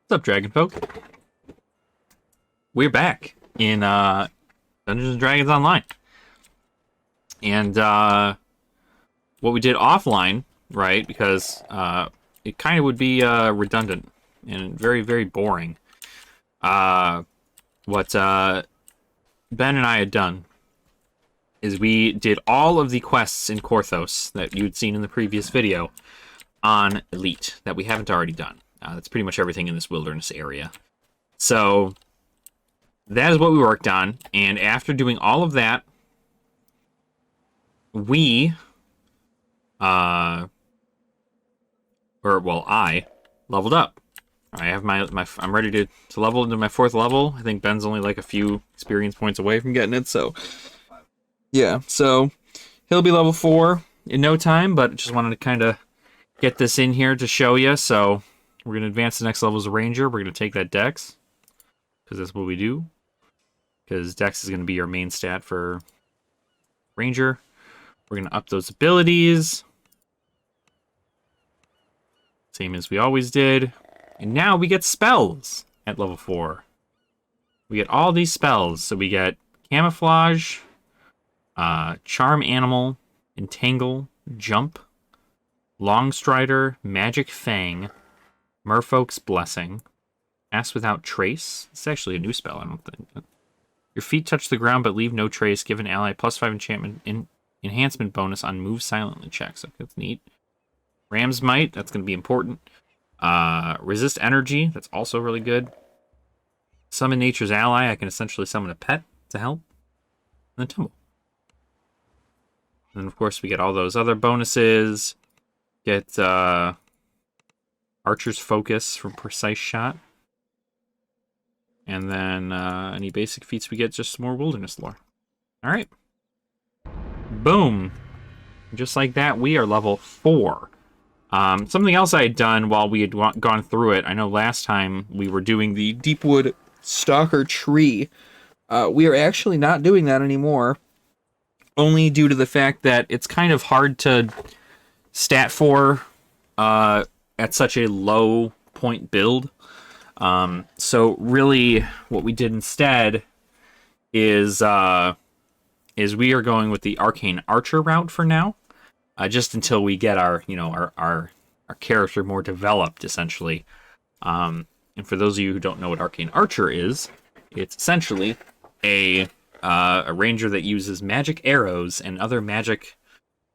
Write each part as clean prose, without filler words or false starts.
What's up, Dragon Folk? We're back in Dungeons and Dragons Online. And what we did offline, right, because it kind of would be redundant and very, very boring. What Ben and I had done is we did all of the quests in Korthos that you'd seen in the previous video on Elite that we haven't already done. That's pretty much everything in this wilderness area. So that is what we worked on, and after doing all of that, we, I leveled up. I have I'm ready to level into my 4th level. I think Ben's only like a few experience points away from getting it, so yeah, so he'll be level 4 in no time, but just wanted to kind of get this in here to show you. So we're going to advance the next level as a ranger. We're going to take that dex, because that's what we do. Because dex is going to be our main stat for ranger. We're going to up those abilities. Same as we always did. And now we get spells at level 4. We get all these spells. So we get camouflage, charm animal, entangle, jump, long strider, magic fang, merfolk's blessing, pass without trace. It's actually a new spell, I don't think. Your feet touch the ground but leave no trace. Give an ally +5 enchantment enhancement bonus on move silently checks. Okay, that's neat. Ram's Might, that's going to be important. Resist energy, that's also really good. Summon nature's ally, I can essentially summon a pet to help. And then tumble. And then, of course, we get all those other bonuses. Get Archer's Focus from Precise Shot. And then any basic feats we get, just more wilderness lore. Alright. Boom. Just like that, we are level 4. Something else I had done while we had gone through it, I know last time we were doing the Deepwood Stalker Tree. We are actually not doing that anymore. Only due to the fact that it's kind of hard to stat for at such a low point build. So really what we did instead is we are going with the Arcane Archer route for now. Just until we get our character more developed, essentially. And for those of you who don't know what Arcane Archer is, it's essentially a ranger that uses magic arrows and other magic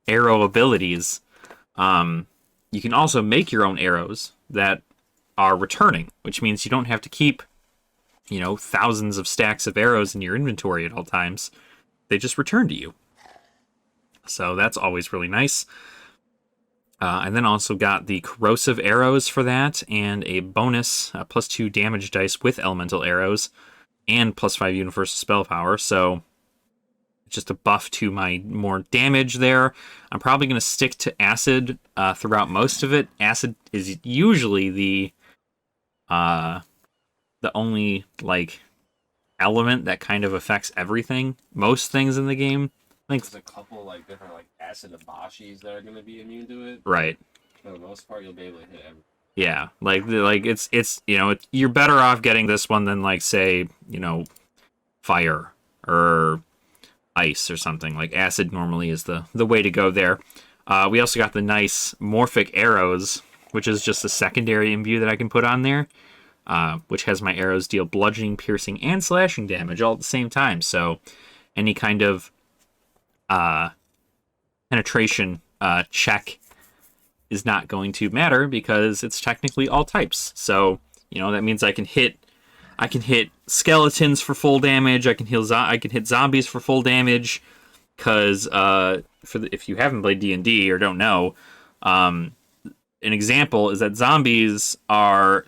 arrow abilities. You can also make your own arrows that are returning, which means you don't have to keep, thousands of stacks of arrows in your inventory at all times. They just return to you. So that's always really nice. And then also got the corrosive arrows for that, and a bonus +2 damage dice with elemental arrows, and +5 universal spell power. So just a buff to my more damage there. I'm probably going to stick to acid throughout most of it. Acid is usually the only element that kind of affects everything, most things in the game. I think there's a couple different acid abashis that are going to be immune to it. Right. For the most part, you'll be able to hit everything. Yeah, it's you're better off getting this one than say fire or ice or something. Acid normally is the way to go there. We also got the nice morphic arrows, which is just a secondary imbue that I can put on there, which has my arrows deal bludgeoning, piercing, and slashing damage all at the same time. So any kind of penetration check is not going to matter because it's technically all types. So that means I can hit skeletons for full damage. I can hit zombies for full damage. Because if you haven't played D&D or don't know, an example is that zombies are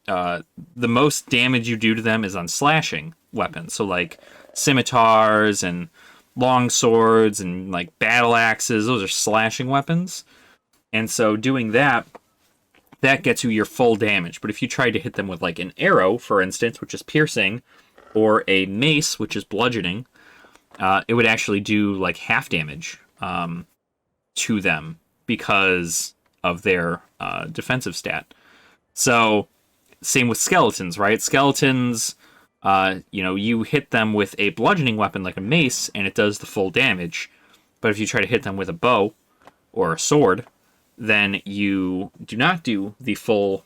the most damage you do to them is on slashing weapons. So scimitars and long swords and battle axes, those are slashing weapons. And so doing that gets you your full damage. But if you try to hit them with an arrow, for instance, which is piercing, or a mace, which is bludgeoning, it would actually do half damage to them because of their defensive stat. So same with skeletons, right? Skeletons, you hit them with a bludgeoning weapon like a mace, and it does the full damage. But if you try to hit them with a bow or a sword, then you do not do the full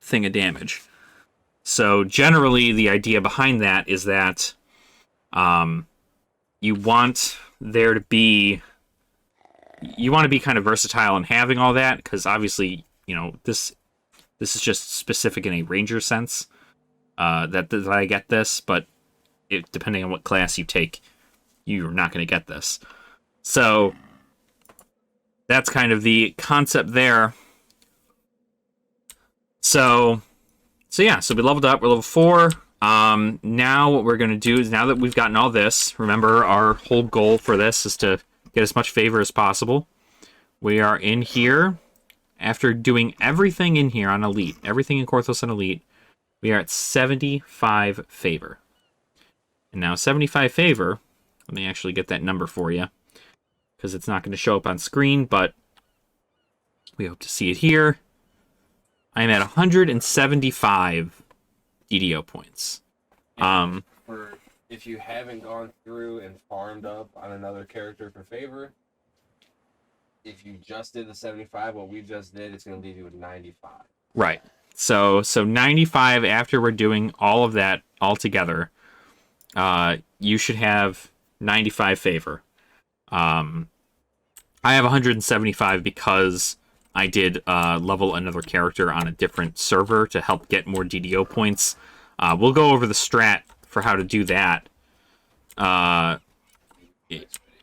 thing of damage. So generally, the idea behind that is that you want there to be... You want to be kind of versatile in having all that, because obviously, this is just specific in a ranger sense that I get this, but depending on what class you take, you're not going to get this. So that's kind of the concept there. So we leveled up. We're level 4. Now what we're going to do is, now that we've gotten all this, remember our whole goal for this is to get as much favor as possible. We are in here. After doing everything in here on Elite, everything in Korthos on Elite, we are at 75 favor. And now 75 favor, let me actually get that number for you, because it's not going to show up on screen, but we hope to see it here. I'm at 175 DDO points. If you haven't gone through and farmed up on another character for favor, if you just did the 75, what we just did, it's going to leave you with 95. Right. So 95 after we're doing all of that all together, you should have 95 favor. I have 175 because I did level another character on a different server to help get more DDO points. We'll go over the strat for how to do that.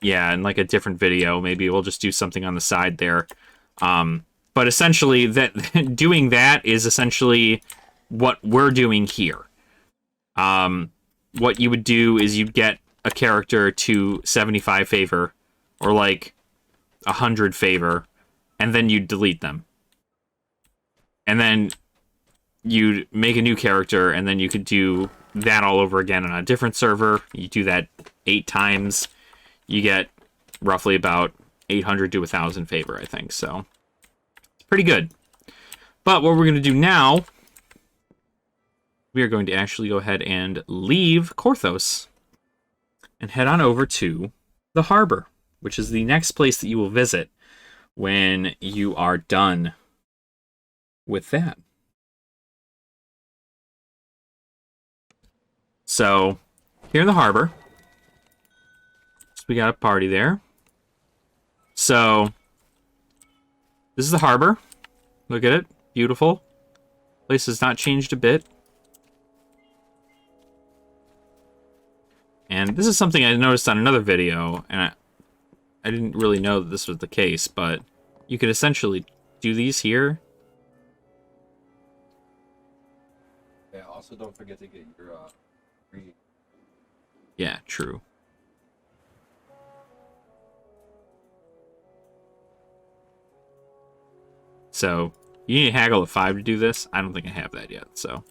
Yeah, in like a different video. Maybe we'll just do something on the side there. But essentially, doing that is essentially what we're doing here. What you would do is you'd get a character to 75 favor, or like 100 favor, and then you'd delete them. And then you'd make a new character, and then you could do that all over again on a different server. You do that 8 times. You get roughly about 800 to 1,000 favor, I think. So it's pretty good. But what we're going to do now, we are going to actually go ahead and leave Korthos and head on over to the harbor, which is the next place that you will visit when you are done with that. So here in the harbor, we got a party there. So this is the harbor. Look at it. Beautiful. Place has not changed a bit. And this is something I noticed on another video, and I didn't really know that this was the case, but you could essentially do these here. Yeah, also don't forget to get your free. Yeah, true. So, you need to haggle a 5 to do this. I don't think I have that yet, so.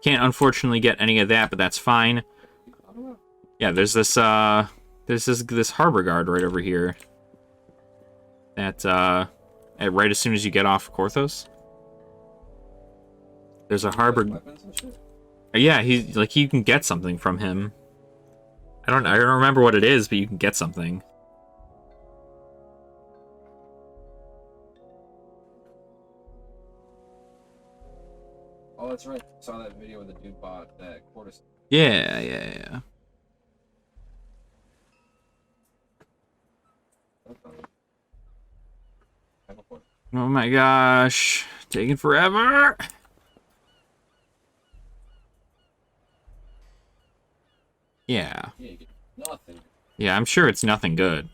Can't unfortunately get any of that, but that's fine. Yeah, there's this harbor guard right over here. That, right as soon as you get off Korthos. There's a harbor... Yeah, you can get something from him. I don't remember what it is, but you can get something. Oh, that's right. I saw that video where the dude bought that quarter. Yeah. Oh my gosh. Taking forever. Yeah. Nothing. Yeah, I'm sure it's nothing good.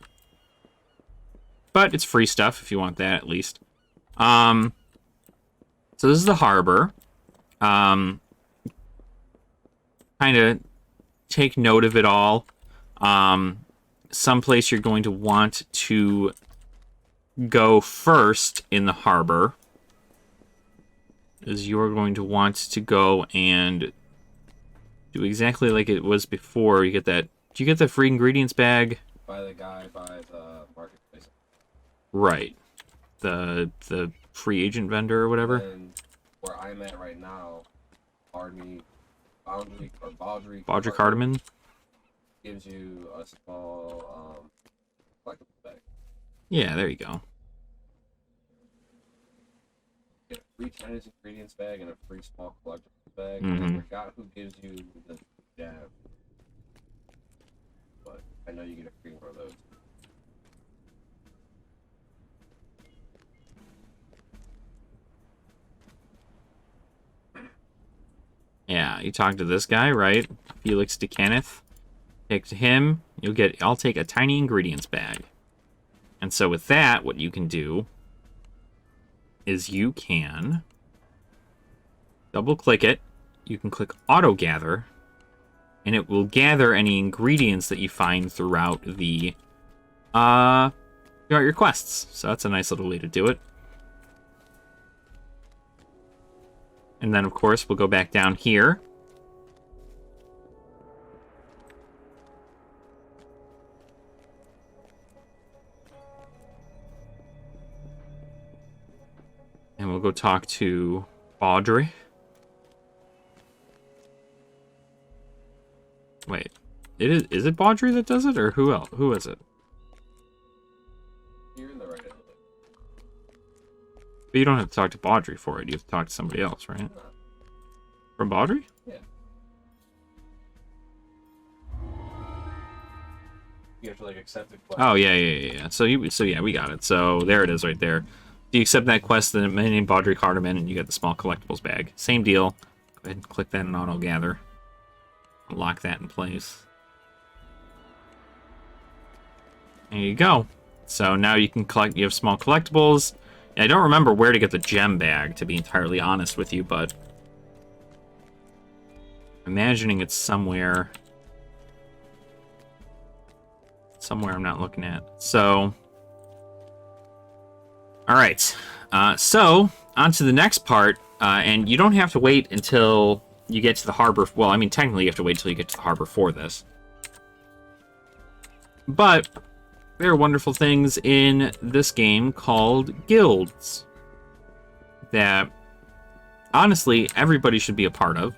But it's free stuff if you want that at least. So this is the harbor. Kind of take note of it all. Someplace you're going to want to go first in the harbor is you're going to want to go and do exactly like it was before. You get that. Do you get the free ingredients bag? By the guy by the marketplace. Right. The free agent vendor or whatever. And where I'm at right now, Baudry Cardamom. gives you a small collectible bag. Yeah, there you go. Get a free Chinese ingredients bag and a free small collectible bag. Mm-hmm. I forgot who gives you the jab, but I know you get a free one of those. Yeah, you talk to this guy, right? Felix DeCanneth. Take to him, I'll take a tiny ingredients bag. And so with that, what you can do is you can double click it. You can click auto gather, and it will gather any ingredients that you find throughout your quests. So that's a nice little way to do it. And then, of course, we'll go back down here. And we'll go talk to Audrey. Wait, is it Baudry that does it, or who else? Who is it? You're in the right end of it. But you don't have to talk to Baudry for it. You have to talk to somebody else, right? From Baudry? Yeah. You have to like accept the quest. Oh yeah. So yeah, we got it. So there it is, right there. If you accept that quest, then my name Baudry Cardamom, and you get the small collectibles bag. Same deal. Go ahead and click that in auto gather. Lock that in place. There you go. So now you can collect. You have small collectibles. I don't remember where to get the gem bag, to be entirely honest with you, but I'm imagining it's somewhere. Somewhere I'm not looking at. So, all right. So on to the next part, and you don't have to wait until you get to the harbor. Well, I mean, technically you have to wait until you get to the harbor for this. But there are wonderful things in this game called guilds that, honestly, everybody should be a part of.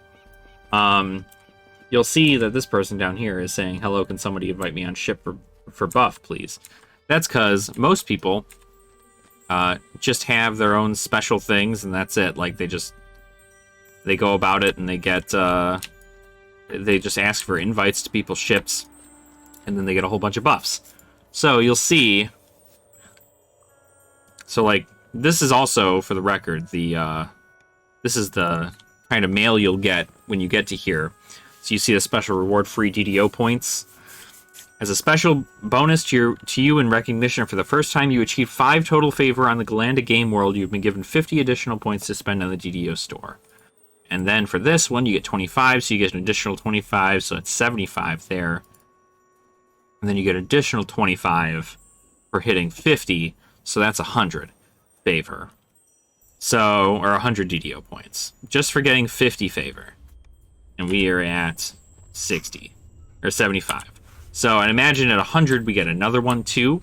You'll see that this person down here is saying, hello, can somebody invite me on ship for buff, please? That's because most people just have their own special things, and that's it. Like, they go about it, and they get, they just ask for invites to people's ships, and then they get a whole bunch of buffs. So you'll see, so like, this is also, for the record, this is the kind of mail you'll get when you get to here. So you see the special reward free DDO points. As a special bonus to you in recognition for the first time you achieve 5 total favor on the Galanda game world, you've been given 50 additional points to spend on the DDO store. And then for this one, you get 25, so you get an additional 25, so it's 75 there. And then you get an additional 25 for hitting 50, so that's 100 favor. So, or 100 DDO points, just for getting 50 favor. And we are at 60, or 75. So, and imagine at 100 we get another one too.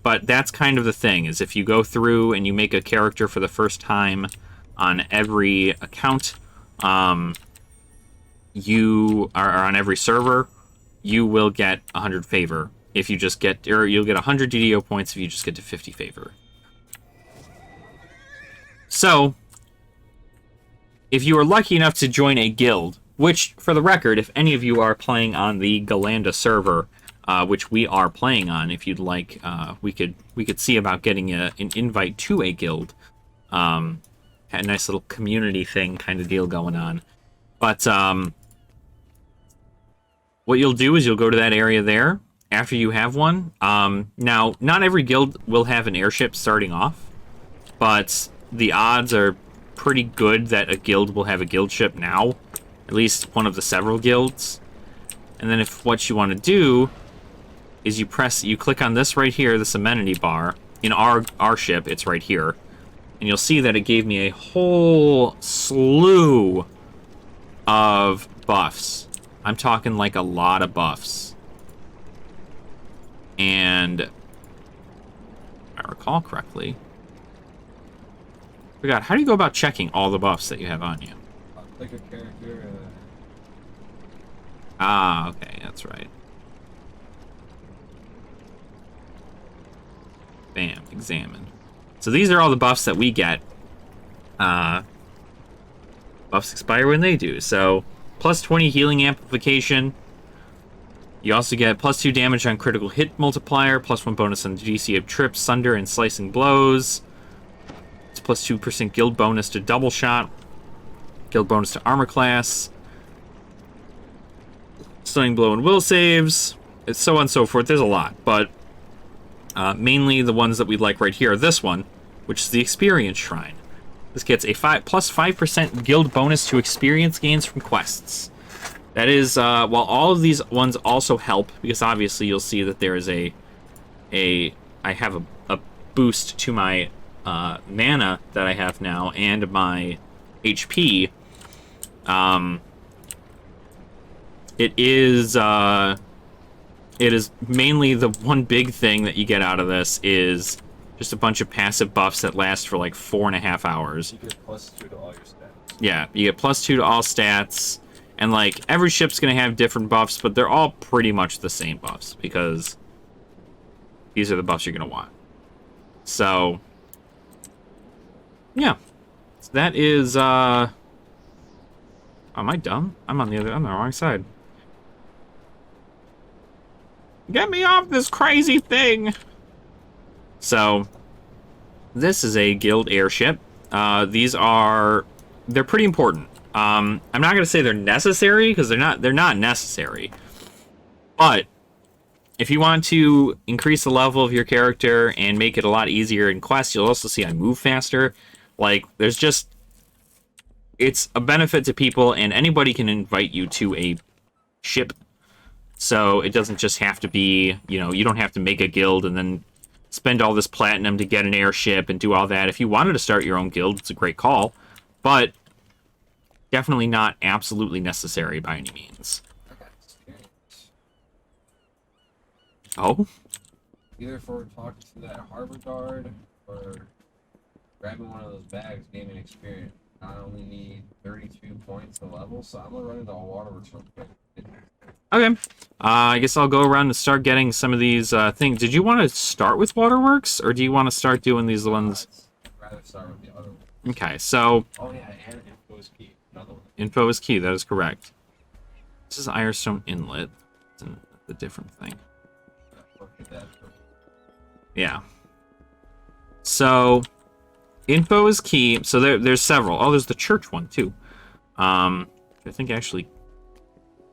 But that's kind of the thing, is if you go through and you make a character for the first time on every account, you are on every server, you will get 100 favor if you just get, or you'll get 100 DDO points if you just get to 50 favor. So, if you are lucky enough to join a guild, which, for the record, if any of you are playing on the Galanda server, which we are playing on, if you'd like, we could see about getting an invite to a guild. Had a nice little community thing kind of deal going on. But what you'll do is you'll go to that area there after you have one. Now, not every guild will have an airship starting off, but the odds are pretty good that a guild will have a guild ship now. At least one of the several guilds. And then if what you want to do is you click on this right here, this amenity bar. In our ship, it's right here. And you'll see that it gave me a whole slew of buffs. I'm talking like a lot of buffs. And if I recall correctly, Forgot, how do you go about checking all the buffs that you have on you? Click a character. Ah, okay, that's right. Bam, examine. So these are all the buffs that we get. Buffs expire when they do. So, plus 20 healing amplification. You also get plus 2 damage on critical hit multiplier, plus 1 bonus on the DC of trips, sunder, and slicing blows. It's plus 2% guild bonus to double shot. Guild bonus to armor class. Stunning blow and will saves. It's so on and so forth. There's a lot, but mainly the ones that we like right here are this one, which is the Experience Shrine. This gets a plus 5% guild bonus to experience gains from quests. That is, while all of these ones also help, because obviously you'll see that there is I have a boost to my mana that I have now and my HP. It is mainly the one big thing that you get out of this is just a bunch of passive buffs that last for like 4.5 hours. You get plus 2 to all your stats. Yeah, you get plus 2 to all stats, and like every ship's gonna have different buffs, but they're all pretty much the same buffs because these are the buffs you're gonna want. So yeah, so that is. Am I dumb? I'm on the wrong side. Get me off this crazy thing! So, this is a guild airship. They're pretty important. I'm not gonna say they're necessary, because they're not necessary. But, if you want to increase the level of your character and make it a lot easier in quests, you'll also see I move faster. Like, it's a benefit to people, and anybody can invite you to a ship. So it doesn't just have to be, you don't have to make a guild and then spend all this platinum to get an airship and do all that. If you wanted to start your own guild, it's a great call, but definitely not absolutely necessary by any means. Oh? Either for talking to that harbor guard or grabbing one of those bags, gaining experience. I only need 32 points to level, so I'm gonna run into a waterworks real quick. Okay. I guess I'll go around and start getting some of these things. Did you want to start with waterworks, or do you want to start doing these ones? I'd rather start with the other one. Okay, so. Oh yeah, and info is key. Another one. Info is key. That is correct. This is Irestone Inlet. It's a different thing. Yeah. So, info is key. So there's several. Oh, there's the church one too. I think actually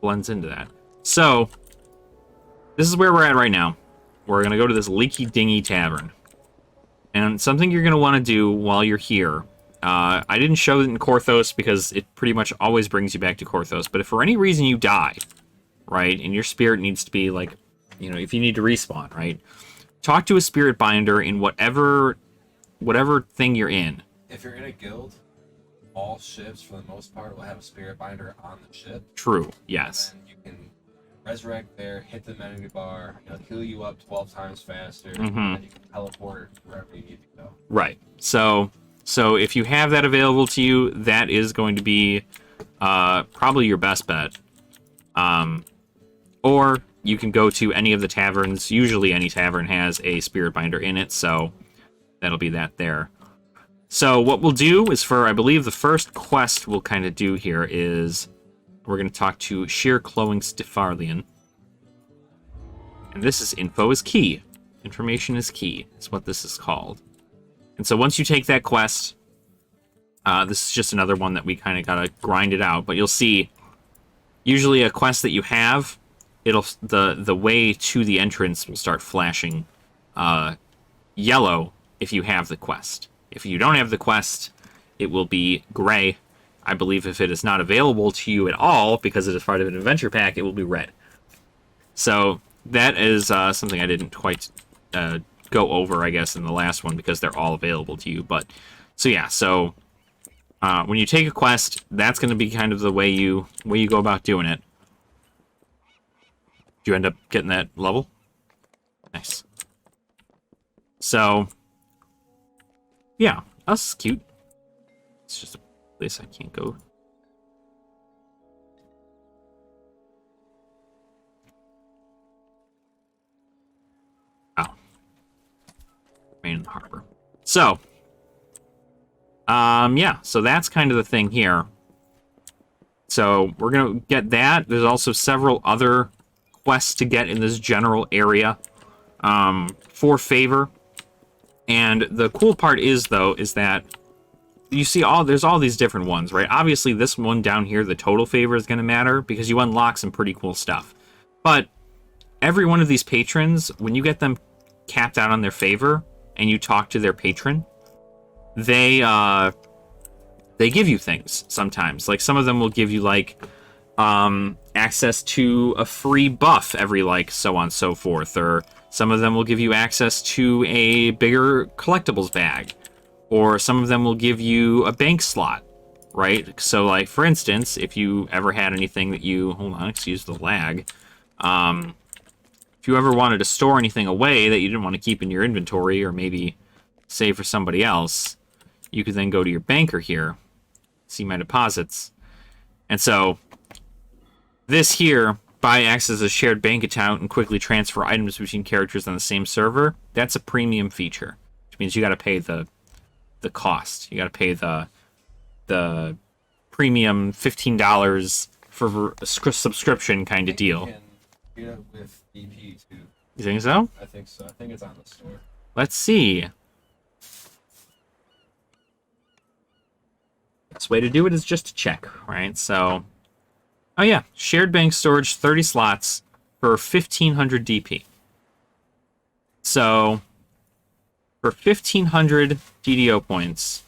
blends into that. So, this is where we're at right now. We're gonna go to this Leaky Dinghy Tavern, and something you're gonna want to do while you're here. I didn't show it in Korthos because it pretty much always brings you back to Korthos. But if for any reason you die, right, and your spirit needs to be like, if you need to respawn, right, talk to a spirit binder in whatever thing you're in. If you're in a guild, all ships for the most part will have a spirit binder on the ship. True. Yes. And you can resurrect there, hit the amenity bar, it'll heal you up 12 times faster, Mm-hmm. and you can teleport wherever you need to go. Right. So if you have that available to you, that is going to be probably your best bet. Or you can go to any of the taverns. Usually any tavern has a spirit binder in it, so that'll be that there. So what we'll do is for, I believe, the first quest we'll kind of do here is we're going to talk to Sheer Clowing Stiffarlian. And this is info is key. Information is key. Is what this is called. And so once you take that quest, this is just another one that we kind of got to grind it out. But you'll see, usually a quest that you have, the way to the entrance will start flashing yellow if you have the quest. If you don't have the quest, it will be gray. I believe if it is not available to you at all, because it is part of an adventure pack, it will be red. So that is something I didn't quite go over, I guess, in the last one, because they're all available to you. But so yeah, so when you take a quest, that's going to be kind of the way you go about doing it. Do you end up getting that level? Nice. So yeah, that's cute. It's just a place I can't go. Oh. Remain in the harbor. So, yeah, so that's kind of the thing here. So we're going to get that. There's also several other quests to get in this general area for favor. And the cool part is, though, is that you see there's all these different ones, right? Obviously, this one down here, the total favor, is going to matter because you unlock some pretty cool stuff. But every one of these patrons, when you get them capped out on their favor and you talk to their patron, they give you things sometimes. Like, some of them will give you, like, access to a free buff every, like, so on and so forth. Or some of them will give you access to a bigger collectibles bag. Or some of them will give you a bank slot, right? So, like, for instance, if you ever had anything that you... Hold on, excuse the lag. If you ever wanted to store anything away that you didn't want to keep in your inventory or maybe save for somebody else, you could then go to your banker here, see my deposits. And so this here, acts as a shared bank account and quickly transfer items between characters on the same server. That's a premium feature, which means you got to pay the cost. You got to pay the premium $15 for a subscription kind of deal. You can get it with BP too. You think so? I think so. I think it's on the store. Let's see. Best way to do it is just to check, right? So, oh yeah, shared bank storage, 30 slots for 1,500 DP. So, for 1,500 DDO points,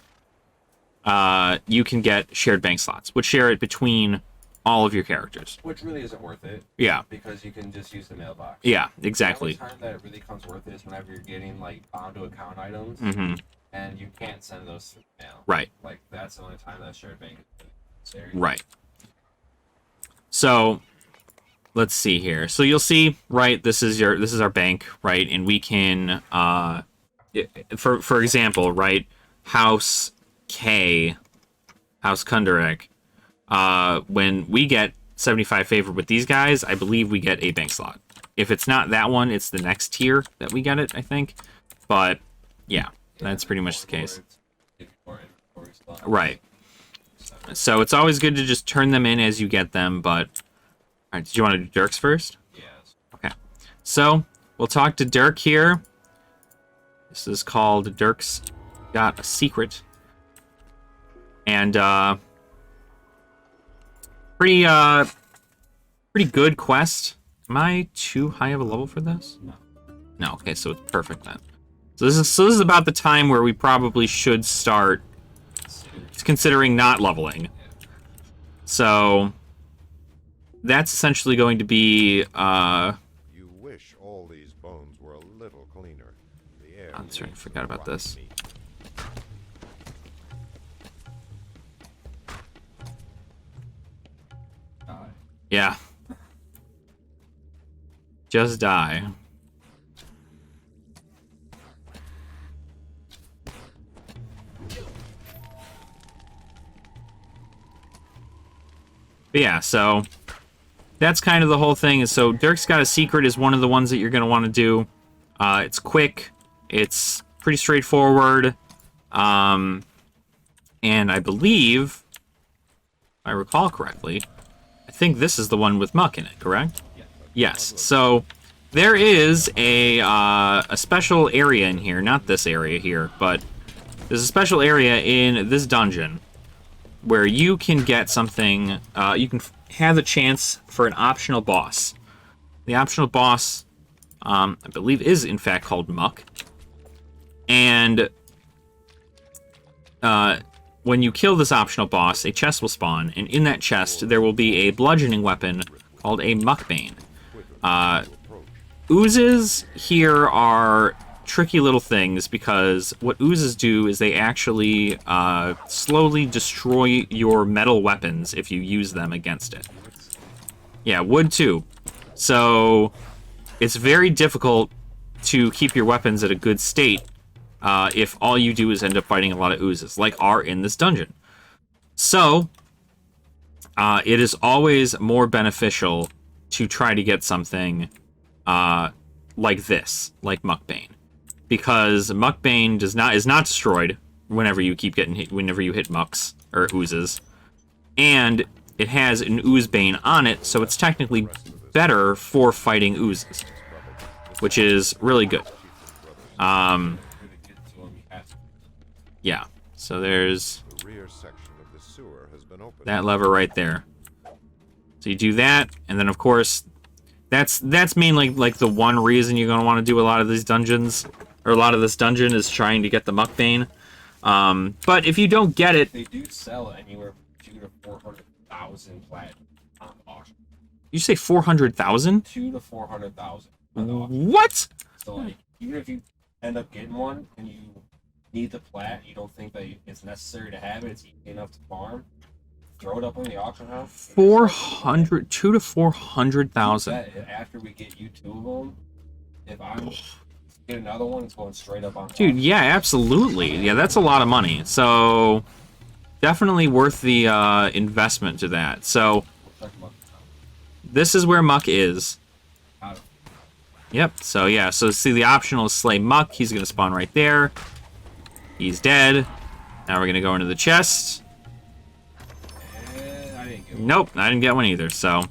you can get shared bank slots, which share it between all of your characters. Which really isn't worth it. Yeah. Because you can just use the mailbox. Yeah, exactly. The only time that it really comes worth it is whenever you're getting, like, bound to account items, and you can't send those through mail. Right. Like, that's the only time that shared bank is necessary. Right. So, let's see here. So you'll see, right, this is our bank, right, and we can, for example, right, House K, House Kundarek, when we get 75 favor with these guys, I believe we get a bank slot. If it's not that one, it's the next tier that we get it, I think. But, yeah, that's pretty much the case. Right. So it's always good to just turn them in as you get them, but... Alright, did you want to do Dirk's first? Yes. Okay. So, we'll talk to Dirk here. This is called Dirk's Got a Secret. And, pretty good quest. Am I too high of a level for this? No, okay, so it's perfect then. So this is about the time where we probably should start considering not leveling. So that's essentially going to be You wish all these bones were a little cleaner. The air I'm sorry, I forgot about this. Yeah. Just die. But yeah, so that's kind of the whole thing. So Dirk's Got a Secret is one of the ones that you're going to want to do. It's quick. It's pretty straightforward. And I believe, if I recall correctly, I think this is the one with Muck in it, correct? Yeah. Yes. So there is a special area in here. Not this area here, but there's a special area in this dungeon where you can get something, you can have a chance for an optional boss. The optional boss, I believe, is in fact called Muck. And when you kill this optional boss, a chest will spawn, and in that chest there will be a bludgeoning weapon called a Muckbane. Oozes here are tricky little things because what oozes do is they actually slowly destroy your metal weapons if you use them against it. Yeah, wood too. So it's very difficult to keep your weapons at a good state if all you do is end up fighting a lot of oozes, like are in this dungeon. So, it is always more beneficial to try to get something like this, like Muckbane. Because Muckbane is not destroyed whenever you keep getting hit, whenever you hit Mucks or Oozes. And it has an Oozebane on it, so it's technically better for fighting Oozes, which is really good. Yeah, so there's The rear section of the sewer has been opened. that lever right there. So you do that, and then of course, that's mainly like the one reason you're gonna want to do a lot of these dungeons, or a lot of this dungeon is trying to get the Muckbane. But if you don't get it, They do sell anywhere from 2 to 400,000 platinum on auction. you say 400,000? 2 to 400,000 on auction. What? So like, even if you end up getting one and you need the plat, you don't think that it's necessary to have it, it's easy enough to farm, throw it up on the auction house. 400, 2 to 400,000. After we get you 2 of them, if I'm get another one, it's going straight up on. Dude, yeah, absolutely. Yeah, that's a lot of money. So definitely worth the investment to that. So this is where Muck is. Yep. So yeah. So see, the optional is Slay Muck. He's gonna spawn right there. He's dead. Now we're gonna go into the chest. I didn't get one. Nope, I didn't get one either. So.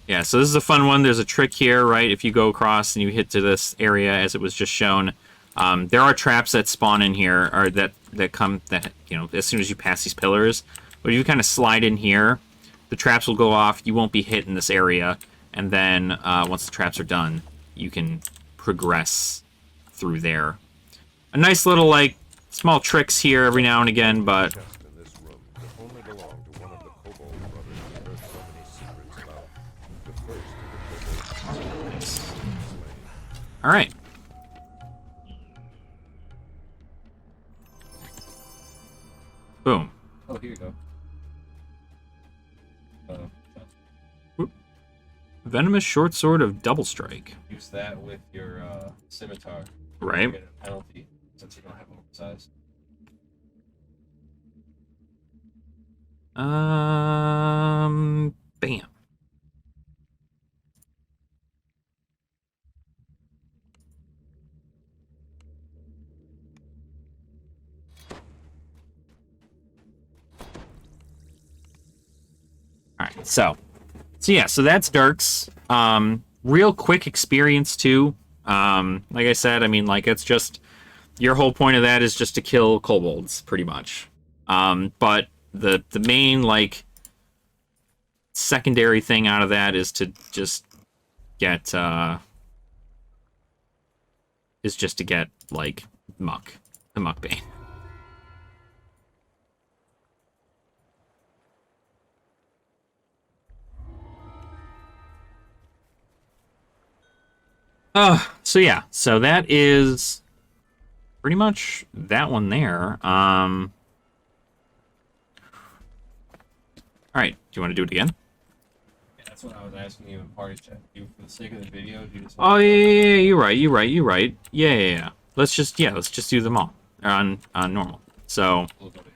Yeah, so this is a fun one. There's a trick here, right? If you go across and you hit to this area as it was just shown, there are traps that spawn in here, or that come, that, you know, as soon as you pass these pillars. But if you kind of slide in here, the traps will go off. You won't be hit in this area. And then once the traps are done, you can progress through there. A nice little, like, small tricks here every now and again, but... Chest in this room that only belonged to one of the Kobold brothers who heard so many secrets about. The first of the Kobolds slain. Alright. Boom. Oh, here you go. Venomous short sword of double strike. Use that with your scimitar. Right. You get a penalty since you don't have oversized. Bam. Alright, so yeah, so that's Dirks. Real quick experience too. Like I said, I mean, like, it's just, your whole point of that is just to kill kobolds, pretty much. But the main, like, secondary thing out of that is to just get, like, Muck. The Muckbane. So yeah, so that is pretty much that one there. All right, do you want to do it again? Yeah, that's what I was asking you in party chat. You, for the sake of the video, do you just Oh yeah, you're right. Yeah. Let's just do them all on normal. So We'll go to it.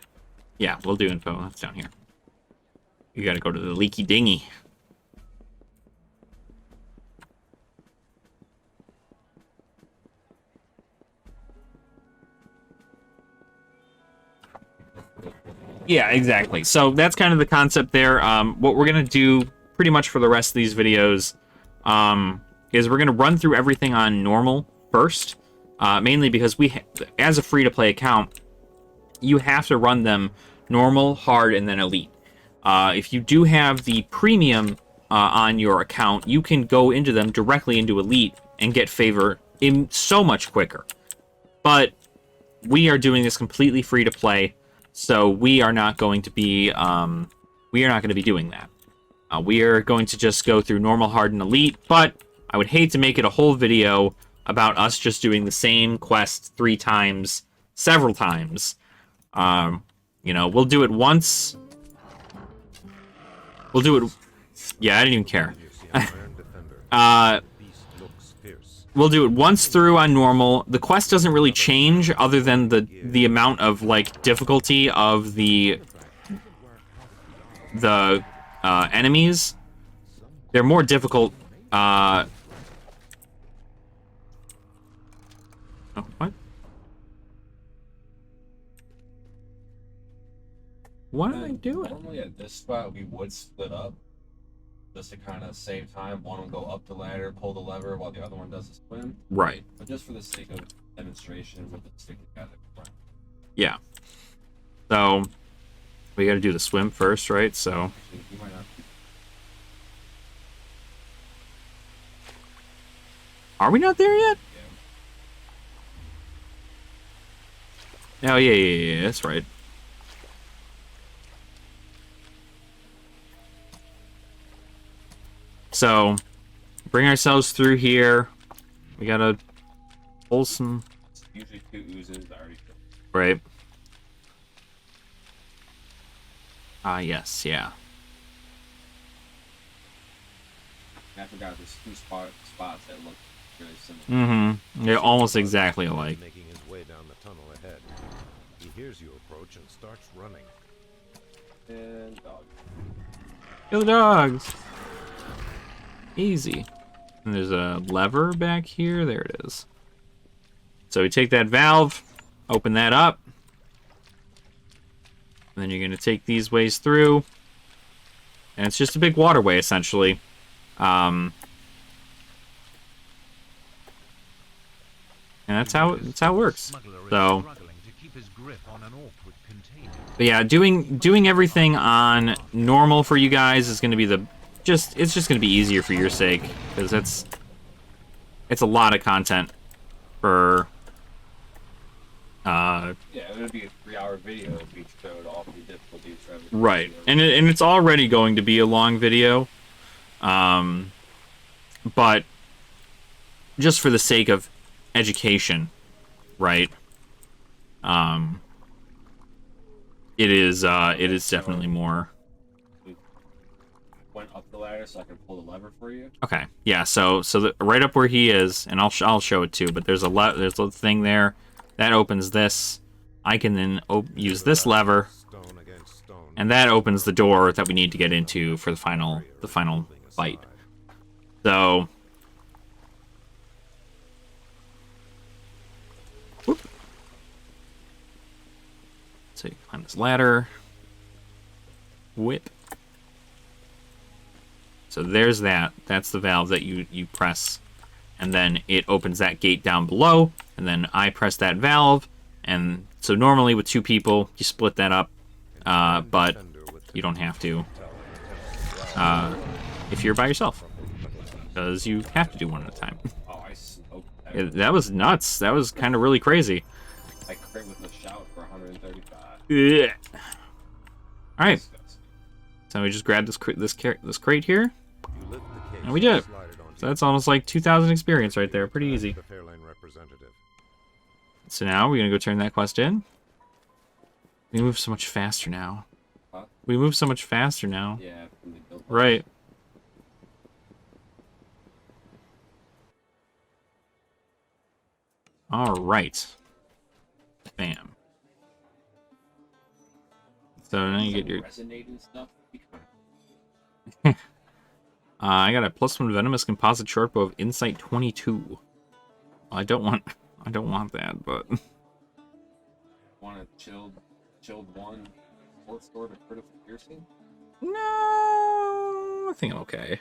yeah, we'll do info. That's down here. You got to go to the leaky dinghy. Yeah, exactly. So that's kind of the concept there. What we're going to do pretty much for the rest of these videos is we're going to run through everything on normal first, mainly because as a free-to-play account, you have to run them normal, hard, and then elite. If you do have the premium on your account, you can go into them directly into elite and get favor so much quicker. But we are doing this completely free-to-play. So we are not going to be doing that. We are going to just go through normal, hard, and elite. But I would hate to make it a whole video about us just doing the same quest 3 times, several times. You know, we'll do it once. We'll do Yeah, I didn't even care. You see an iron defender. The beast looks fierce. We'll do it once through on normal. The quest doesn't really change other than the amount of, like, difficulty of the enemies. They're more difficult, Oh, what? What am I doing? Normally at this spot we would split up just to kind of save time. One will go up the ladder, pull the lever, while the other one does the swim. Right. But just for the sake of demonstration, we'll just stick together. Yeah. So, we gotta do the swim first, right? So, Actually, you might not. are we not there yet? Yeah. Oh, yeah, that's right. So, bring ourselves through here. We gotta pull some... It's usually 2 oozes. I already killed. Right. Yes, yeah. And I forgot there's 2 spots that look really similar. Mm-hmm. They're almost exactly alike. Making his way down the tunnel ahead. He hears you approach and starts running. And dog. Kill the dogs! Easy. And there's a lever back here. There it is. So we take that valve, open that up. And then you're going to take these ways through. And it's just a big waterway, essentially. And that's how it works. So, but yeah, doing everything on normal for you guys is going to be it's just going to be easier for your sake, because it's a lot of content for Yeah, it would be a 3-hour video if we showed all the difficulties for everything. right, and it's already going to be a long video, but just for the sake of education, right? It is definitely more. Went up the ladder so I can pull the lever for you. Okay, yeah. So right up where he is, and I'll show it too. But there's there's a thing there that opens this. I can then use this lever, and that opens the door that we need to get into for the final fight. So. Whoop. So you climb this ladder. Whip. So there's that. That's the valve that you press. And then it opens that gate down below. And then I press that valve. And so normally with 2 people, you split that up. But you don't have to if you're by yourself. Because you have to do one at a time. Oh, I smoked that. That was nuts. That was kind of really crazy. I crit with a shout for 135. Yeah. All right. Disgusting. So we just grabbed this crate here, You lift the case and we did it. slide it onto So that's almost like 2,000 experience right there. Pretty easy. the Fairlane representative. So now we're gonna go turn that quest in. We move so much faster now. Huh? We move so much faster now. Yeah, from the build. Right. All right. Bam. So now you get your. Resonating stuff. I got a +1 venomous composite shortbow of insight 22. I don't want that, but Want a chilled 1 fourth sword of critical piercing? no, I think I'm okay.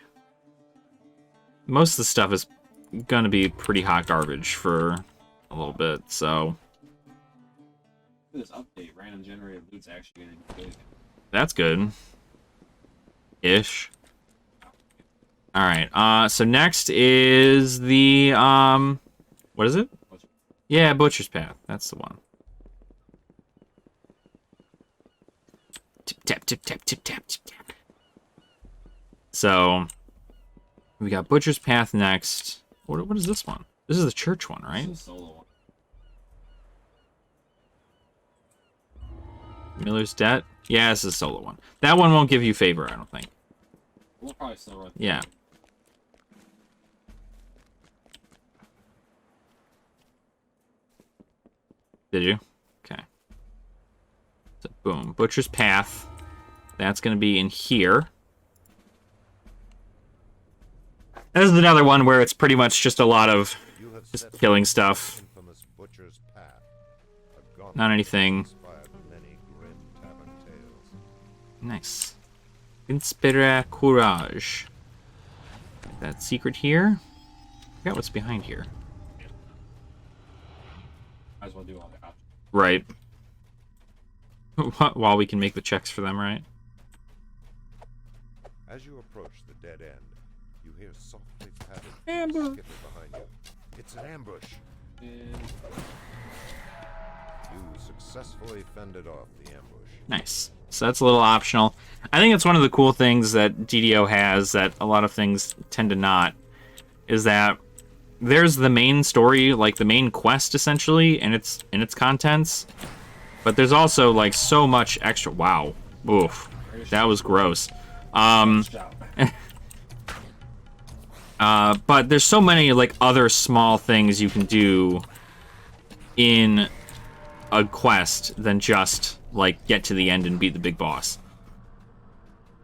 Most of the stuff is gonna be pretty hot garbage for a little bit, so This update, random generated loot's actually gonna be good. that's good. Ish. Alright, so next is the, what is it? Yeah, Butcher's Path. That's the one. Tip, tap, tip, tap, tip, tap, tip, tap. So, we got Butcher's Path next. What is this one? This is the church one, right? This is a solo one. Miller's Debt? Yeah, this is a solo one. That one won't give you favor, I don't think. We'll probably still run. Yeah. Did you? Okay. So, boom. Butcher's Path. That's going to be in here. This is another one where it's pretty much just a lot of You have just set killing the stuff. infamous Butcher's Path, a gauntlet Not anything. that inspired many grim tavern tales. Nice. Inspira Courage. That secret here. I forgot what's behind here. Might as well do all the options. Right. While we can make the checks for them, right? As you approach the dead end, you hear softly padded feet Ambush. skipping behind you. It's an ambush. And You successfully fended off the ambush. Nice. So that's a little optional. I think it's one of the cool things that DDO has that a lot of things tend to not, is that there's the main story, like the main quest essentially, and its contents. But there's also like so much extra. Wow. Oof. That was gross. shout. But there's so many like other small things you can do in a quest than just like get to the end and beat the big boss.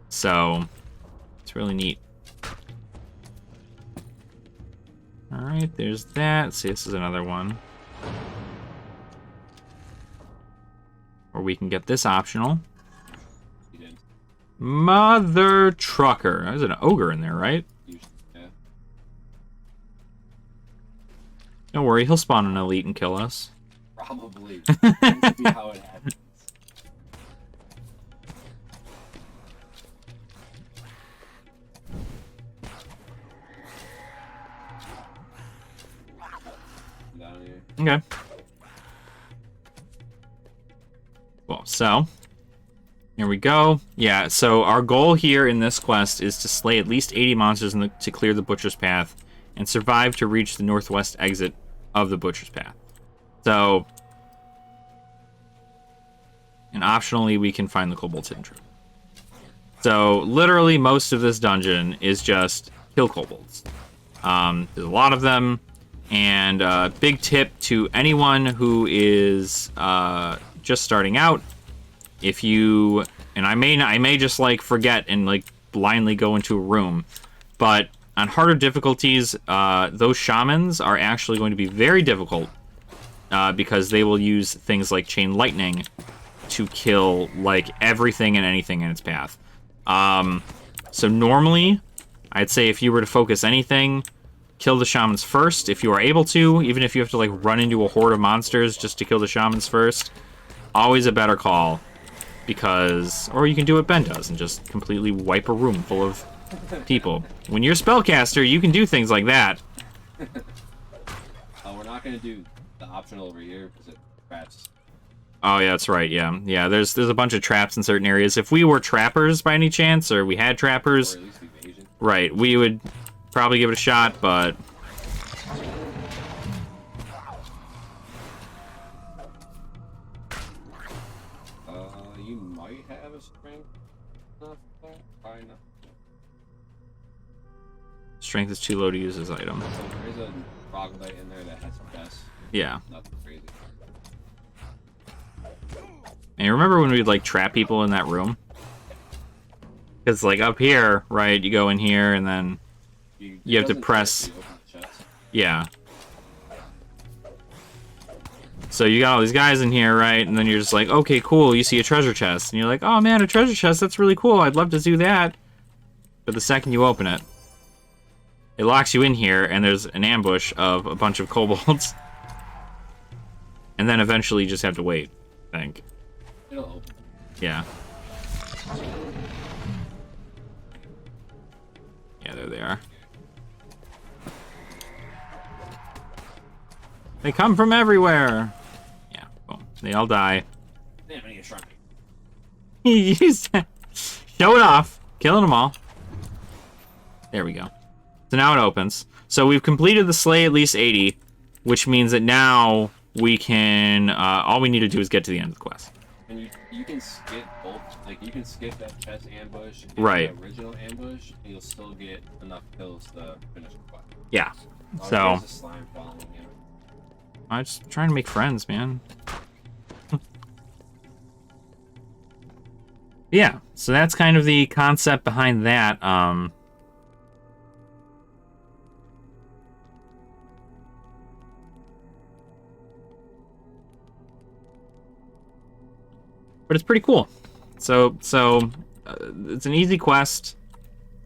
So it's really neat. All right, there's that. Let's see, this is another one. Or we can get this optional. He did. Mother Trucker. There's an ogre in there, right? Usually, yeah. Don't worry, he'll spawn an elite and kill us. Probably. Seems to be how it happens. Down here. Okay. Well, so here we go. Yeah, so our goal here in this quest is to slay at least 80 monsters to clear the Butcher's Path and survive to reach the northwest exit of the Butcher's Path. So, and optionally, we can find the Kobold's Hidden Tree. So, literally, most of this dungeon is just kill kobolds. There's a lot of them, and big tip to anyone who is just starting out: if you, and I may just like forget and like blindly go into a room, but on harder difficulties, those shamans are actually going to be very difficult because they will use things like chain lightning to kill like everything and anything in its path. So normally, I'd say if you were to focus anything, kill the shamans first if you are able to, even if you have to like run into a horde of monsters just to kill the shamans first. Always a better call, because, or you can do what Ben does and just completely wipe a room full of people. When you're a spellcaster, you can do things like that. We're not gonna do the optional over here because it traps. Oh yeah, that's right. Yeah, yeah. There's a bunch of traps in certain areas. If we were trappers by any chance, or we had trappers, Or at least evasion. right, we would probably give it a shot. But You might have a strength. Not that. Probably not. strength is too low to use this item. So there is a troglodyte in there that has some best. Yeah. Nothing crazy. And you remember when we'd like trap people in that room? Because like up here, right? You go in here and then You have to doesn't press- actually open the chest. yeah. So you got all these guys in here, right? And then you're just like, okay, cool. You see a treasure chest, and you're like, oh man, a treasure chest. That's really cool. I'd love to do that. But the second you open it, it locks you in here, and there's an ambush of a bunch of kobolds. And then eventually you just have to wait, I think. It'll open. Yeah. Yeah, there they are. They come from everywhere. Yeah, boom. They all die. Damn, I need a shrine. Show it off. Killing them all. There we go. So now it opens. So we've completed the slay at least 80, which means that now we can, all we need to do is get to the end of the quest. And you can skip both. Like you can skip that chest ambush and Right. the original ambush, and you'll still get enough kills to finish the fight. Yeah. Oh, So there's a slime following you. I'm just trying to make friends, man. Yeah, so that's kind of the concept behind that. But it's pretty cool. So it's an easy quest.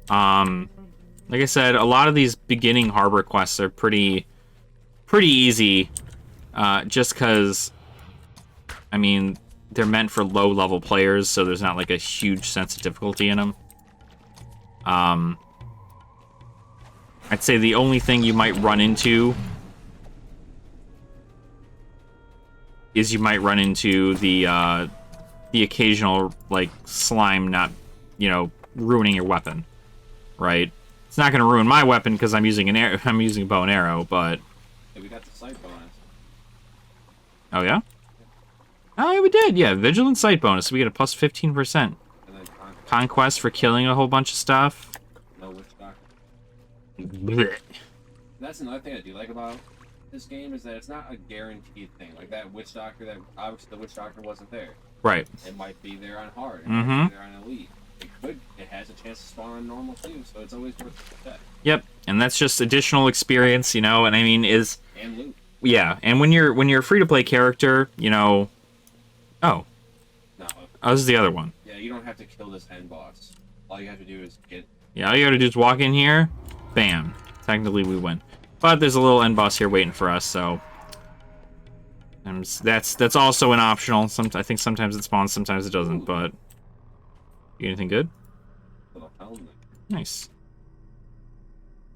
Like I said, a lot of these beginning harbor quests are pretty easy. Just because, I mean, they're meant for low-level players, so there's not like a huge sense of difficulty in them. I'd say the only thing you might run into is you might run into the occasional like slime not, ruining your weapon, right? It's not going to ruin my weapon because I'm using I'm using a bow and arrow, but Hey, we got the sight bonus. oh yeah. Oh, yeah, we did. Yeah, Vigilant Sight bonus. We get a plus 15%. And then Conquest for killing a whole bunch of stuff. no witch doctor. Blech. That's another thing I do like about this game is that it's not a guaranteed thing. Like that witch doctor, that obviously the witch doctor wasn't there. Right. It might be there on hard. It might be there on elite. It has a chance to spawn on normal too, so it's always worth the bet. Yep. And that's just additional experience, and I mean, And loot. yeah. And when you're a free-to-play character, oh, No. this is the other one. Yeah, you don't have to kill this end boss. All you have to do is get. Yeah, all you gotta do is walk in here, bam. Technically, we win. But there's a little end boss here waiting for us, so that's also an optional. I think sometimes it spawns, sometimes it doesn't. Ooh. But you get anything good? Little helmet. Nice.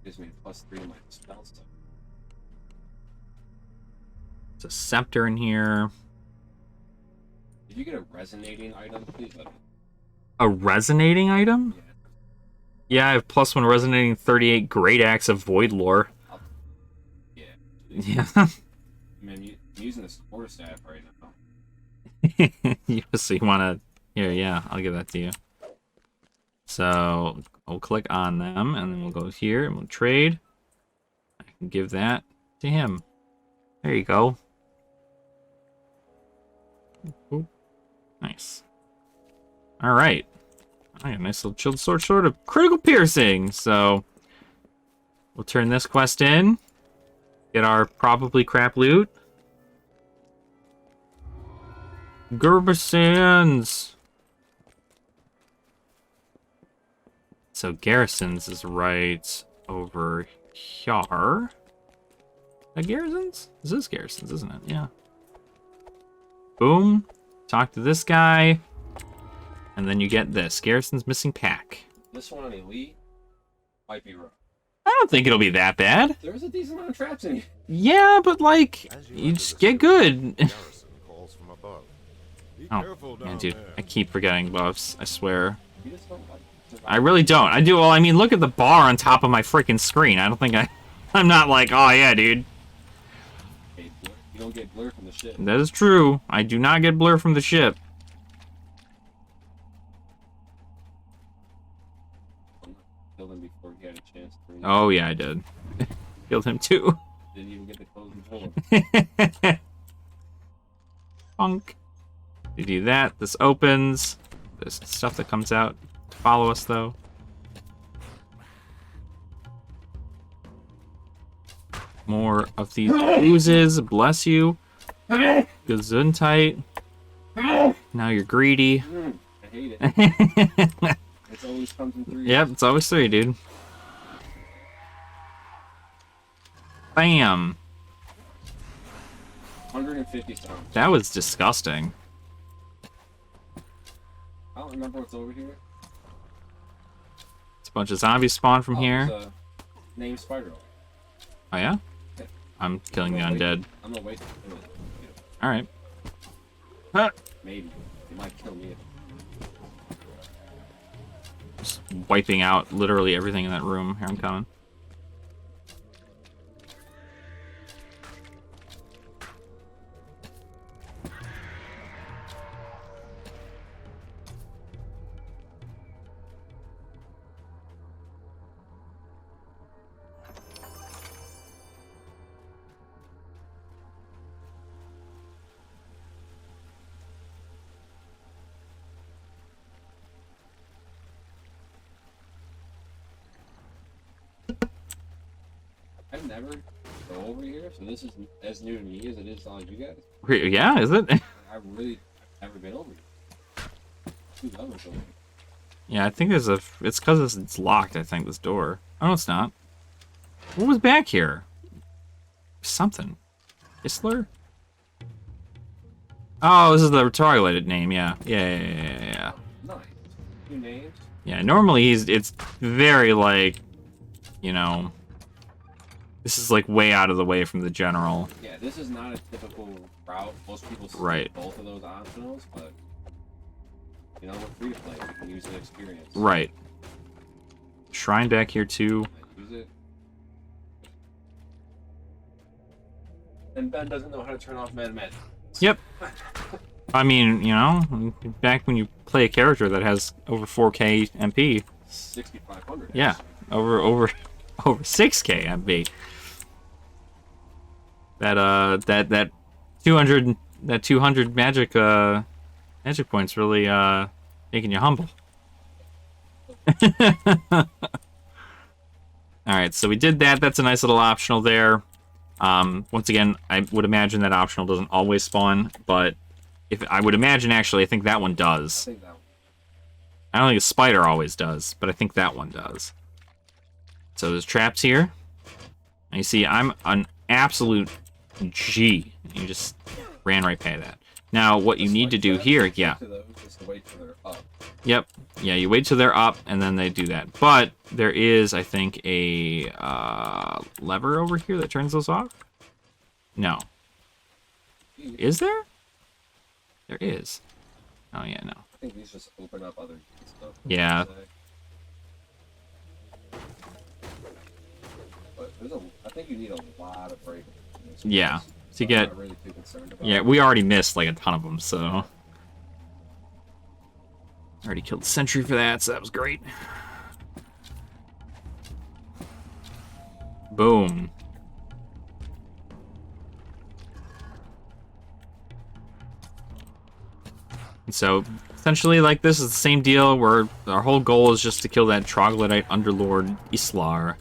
Gives me a +3 to my spell stuff. There's a scepter in here. Did you get a resonating item? Please let me. A resonating item? Yeah. Yeah, I have +1 resonating 38 Great Axe of Void Lore. Yeah. Yeah. Man, I'm using this quarterstaff right now. So you wanna... Here, yeah, I'll give that to you. So, I'll click on them, and then we'll go here, and we'll trade. I can give that to him. There you go. Ooh. Nice. Alright. I got a nice little chilled sword of critical piercing, so... We'll turn this quest in. Get our probably crap loot. Gerbisons! So Garrisons is right over here. Garrisons? This is Garrisons, isn't it? Yeah. Boom. Talk to this guy. And then you get this. Garrison's missing pack. This one on elite might be rough. I don't think it'll be that bad. There's a decent amount of traps in here. Yeah, but like, As you you enter just the get city, good. Garrison calls from above. Be Oh, careful yeah, down dude. there. I keep forgetting buffs. I swear. You just don't like I really don't. I do. Well, I mean, look at the bar on top of my freaking screen. I don't think I'm not like, oh yeah, dude. You don't get blur from the ship. That is true. I do not get blur from the ship. Killed him before he had a chance to. Oh yeah, I did. Killed him too. Didn't even get the closing door. Funk. You do that. This opens. There's stuff that comes out to follow us, though. More of these oozes. Bless you. Gesundheit. Now you're greedy. I hate it. It's always comes in 3. Yep, it's always 3, dude. Bam. 150 stones. That was disgusting. I don't remember what's over here. It's a bunch of zombies spawn from here. There's a named spider. Oh, yeah? I'm killing the undead. I'm gonna wait to kill it. Alright. Huh. Maybe. It might kill me. Just wiping out literally everything in that room. Here I'm coming. I've never go over here, so this is as new to me as it is to all you guys. Yeah, is it? I've never been over here. Two levels over here. Yeah, I think there's a... It's because it's locked, I think, this door. Oh, it's not. What was back here? Something. Isler? Oh, this is the targeted name, yeah. Yeah. Nice. Two names. Yeah, normally it's very, like, you know... This is, like, way out of the way from the general. Yeah, this is not a typical route. Most people see Right. both of those optionals, but you know, we're free to play. We can use the experience. Right. Shrine back here, too. Use it. And Ben doesn't know how to turn off Mad Magic. Yep. I mean, you know, back when you play a character that has over 4K MP. 6,500. Yeah, over 6K MP. That 200 magic points really making you humble. All right, so we did that. That's a nice little optional there. Once again, I would imagine that optional doesn't always spawn, but if I would imagine actually, I think that one does. I think that one. I don't think a spider always does, but I think that one does. So there's traps here. And you see, I'm an absolute G. You just ran right past that. Now, what you need to do here, yeah. Just to wait till they're up. Yep. Yeah, you wait till they're up, and then they do that. But there is, I think, a lever over here that turns those off? No. Is there? There is. Oh, yeah, no. I think these just open up other stuff. Yeah. But I think you need a lot of break. Yeah. To get... I'm not really too concerned about Yeah, we already missed, like, a ton of them, so... Already killed the sentry for that, so that was great. Boom. And so, essentially, like, this is the same deal where our whole goal is just to kill that troglodyte underlord Islar.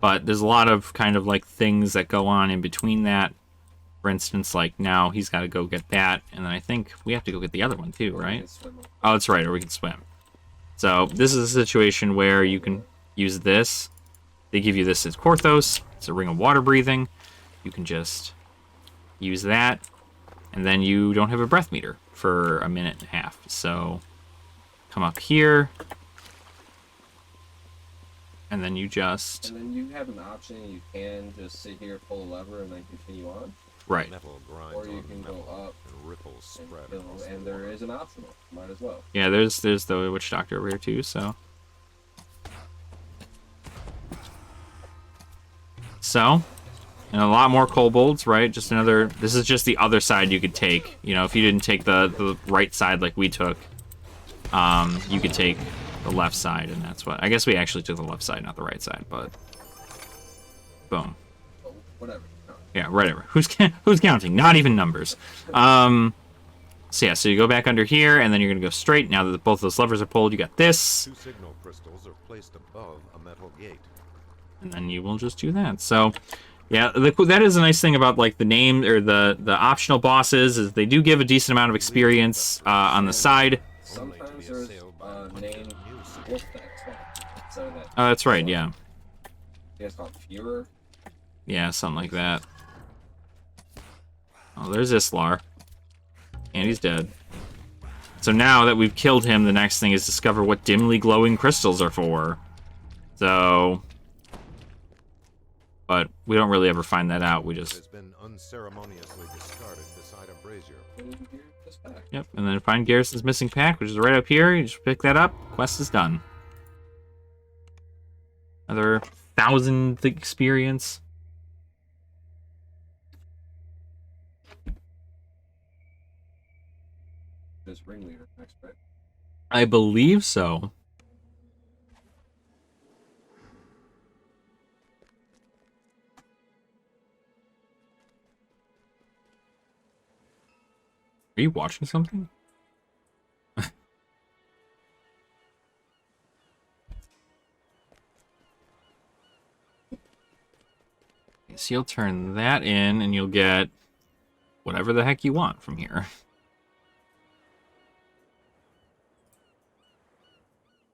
But there's a lot of kind of, like, things that go on in between that. For instance, like, now he's got to go get that, and then I think we have to go get the other one, too, right? Oh, that's right, or we can swim. So, this is a situation where you can use this. They give you this as Korthos. It's a ring of water breathing. You can just use that, and then you don't have a breath meter for a minute and a half. So, come up here, and then you just... And then you have an option, you can just sit here, pull a lever, and then continue on. Right. Metal grinds Or you on can go metal, up and ripples spread and across kill, the and there water. is an optional. Might as well. Yeah, there's the witch doctor over here too, so. So, and a lot more kobolds, right? Just another, this is just the other side you could take. You know, if you didn't take the right side like we took, you could take the left side, and that's what, I guess we actually took the left side, not the right side, but boom. Oh, whatever. No. Yeah, whatever. Who's counting? Not even numbers. So yeah, so you go back under here, and then you're gonna go straight. Now that both those levers are pulled, you got this, Two signal crystals are placed above a metal gate. and then you will just do that. So, yeah, that is a nice thing about like the name or the optional bosses is they do give a decent amount of experience on the side. Sometimes there's named wolf that so that. Oh, that's right. Yeah, It's called Fuhrer. yeah, something like that. Oh, there's Islar. And he's dead. So now that we've killed him, the next thing is discover what dimly glowing crystals are for. So... But we don't really ever find that out. We It's just... been unceremoniously discarded beside a brazier. Just back. Yep, and then find Garrison's missing pack, which is right up here. You just pick that up. Quest is done. Another 1,000 experience. This ringleader next, right? I believe so. Are you watching something? So you'll turn that in, and you'll get whatever the heck you want from here.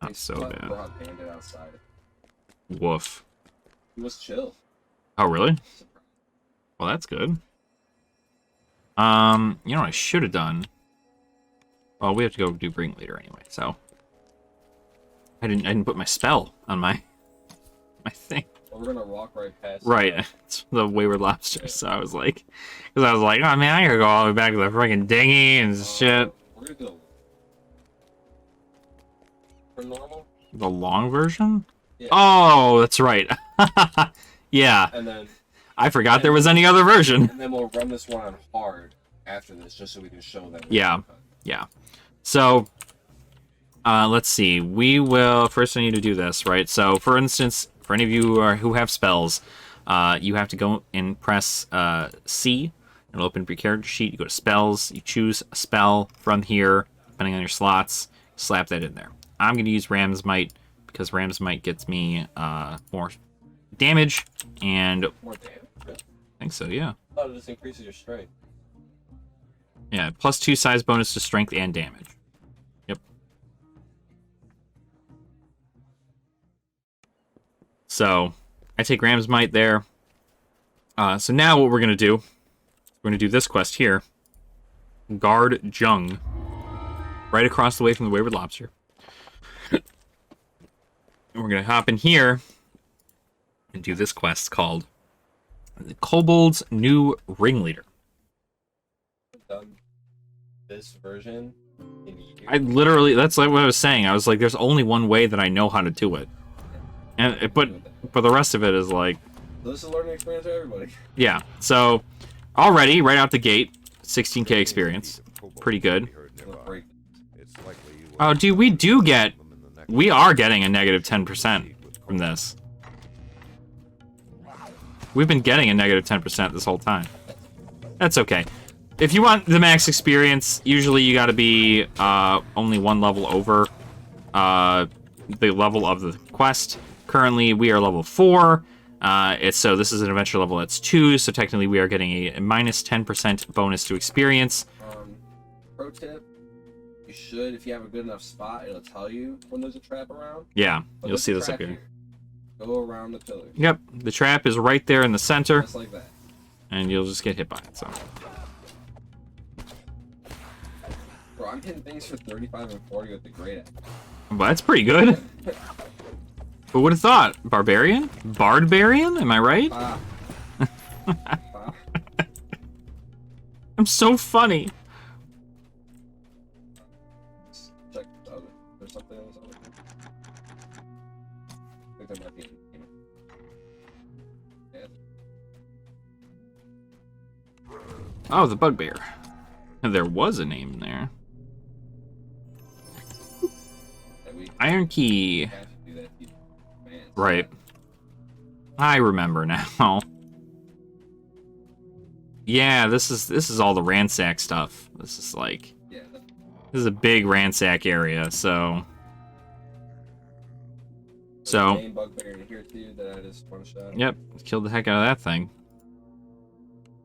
Not so bad. Bandit outside. Woof. He was chill. Oh, really? Well, that's good. You know what I should have done? Well, we have to go do Ringleader anyway, so I didn't put my spell on my thing. Well, we're gonna walk right past. Right, it's the Wayward Lobster. So I was like, oh man, I gotta go all the way back to the freaking dinghy and shit. We're gonna do for normal. The long version? Yeah. Oh, that's right. Yeah, And then I forgot there was any other version. and then we'll run this one on hard after this, just so we can show them. Yeah. Yeah. So, let's see. We will first. I need to do this, right? So, for instance, for any of you who have spells, you have to go and press C. It'll open up your character sheet. You go to spells. You choose a spell from here, depending on your slots. Slap that in there. I'm going to use Ram's Might because Ram's Might gets me more damage, and More damage. Yeah. I think so. Yeah. Oh, this increases your strength. Yeah. +2 size bonus to strength and damage. Yep. So I take Ram's Might there. So now what we're going to do, we're going to do this quest here. Guard Jung. Right across the way from the Wayward Lobster. And we're going to hop in here and do this quest called the Kobold's New Ringleader. I've done this version in years. I literally, that's like what I was saying. I was like, there's only one way that I know how to do it. And but the rest of it is like, So this is a learning experience for everybody. yeah. So already right out the gate, 16k experience. Pretty good. Let's break. Oh, dude, we are getting a negative 10% from this. We've been getting a negative 10% this whole time. That's okay. If you want the max experience, usually you gotta be only one level over the level of the quest. Currently, we are level 4. So this is an adventure level that's 2, so technically we are getting a minus 10% bonus to experience. Pro tip: you should, if you have a good enough spot, it'll tell you when there's a trap around. Yeah, But you'll there's see a this up trap here. Go around the pillars. Yep, the trap is right there in the center, Just like that. and you'll just get hit by it. So, Bro, I'm hitting things for 35 and 40 with the great axe. but that's pretty good. Who would have thought? Barbarian? Bardbarian? Am I right? Ah. I'm so funny. Check the other. There's something else. I think there might be. Yeah. Oh, the bugbear. There was a name there. That we Iron Key. have to do that. Man, Right. I remember now. Yeah, this is all the ransack stuff. This is like, Yeah. this is a big ransack area, so Main bugbear in here too that I just one shot. yep, killed the heck out of that thing.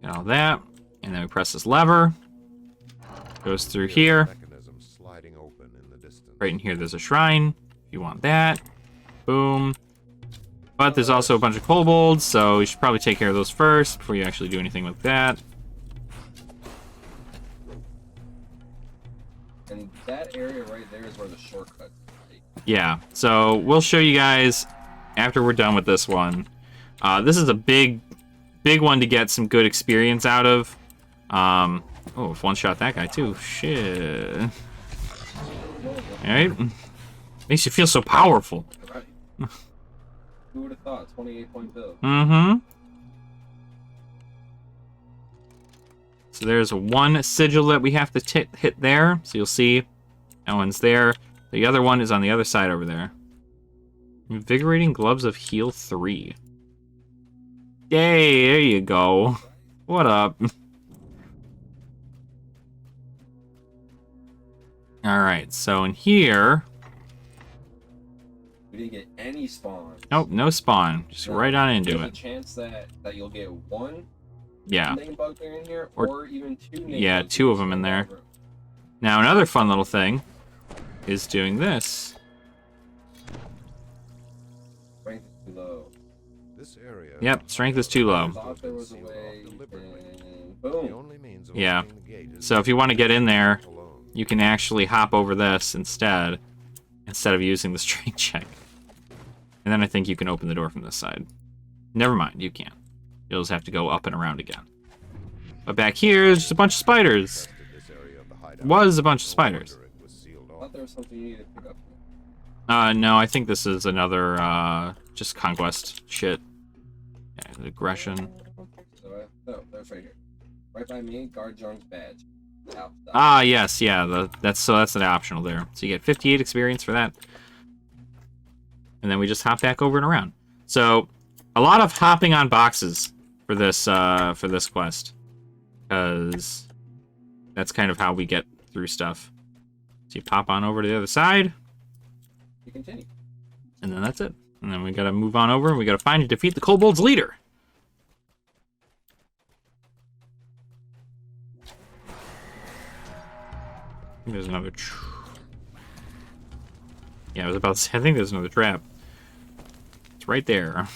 Got all that, and then we press this lever. Goes through here. Mechanism sliding open in the distance. Right in here, there's a shrine. If you want that, boom. But there's also a bunch of kobolds, so you should probably take care of those first before you actually do anything with that. And that area right there is where the shortcut. Yeah, so we'll show you guys after we're done with this one. This is a big one to get some good experience out of. Oh, if one shot that guy too. Shit. Alright. Makes you feel so powerful. Right. Who would have thought? 28-point build. Mm-hmm. So there's one sigil that we have to hit there. So you'll see that one's there. The other one is on the other side over there. Invigorating Gloves of Heal 3. Yay, there you go. What up? Alright, so in here... We didn't get any spawn. Nope, no spawn. Just right on into There's it. a chance that you'll get one Yeah. name bugbear in here, Or- or even two. Yeah, two of them in there. Now, another fun little thing is doing this. Strength is too low. This area. Yep, strength is too I low. thought there was a Sealed off way, deliberately. and The boom. only means of Yeah. opening the gate is So if you want to get in there, alone. you can actually hop over this instead of using the strength check. And then I think you can open the door from this side. Never mind, you can't. You'll just have to go up and around again. But back here, there's just a bunch of spiders. Tested this area of the hideout. Was a bunch of No spiders. wonder it was sealed I off. thought there was something you needed to pick up. No, I think this is another, just conquest shit. Yeah, aggression. So, no, that's right here. Right by me, guard John's badge. Out. Ah, yes, yeah, that's an optional there. So you get 58 experience for that. And then we just hop back over and around. So, a lot of hopping on boxes for this quest. Because that's kind of how we get through stuff. So you pop on over to the other side, You continue. and then that's it. And then we gotta move on over, and we gotta find and defeat the Kobold's leader. I think there's another... Yeah, I was about to say, I think there's another trap. It's right there.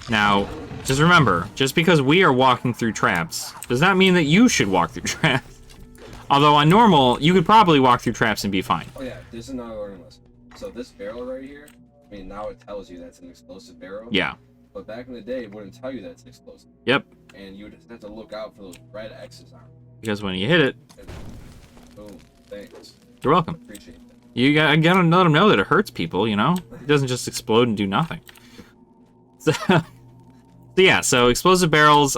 Now, just remember, just because we are walking through traps does not mean that you should walk through traps. Although on normal, you could probably walk through traps and be fine. Oh yeah, this is another learning lesson. So this barrel right here, I mean, now it tells you that's an explosive barrel. Yeah. But back in the day, it wouldn't tell you that's explosive. Yep. And you would just have to look out for those red X's on it. Because when you hit it, And boom, thanks. you're welcome. Appreciate that. You gotta let them know that it hurts people, you know? It doesn't just explode and do nothing. So yeah, so explosive barrels,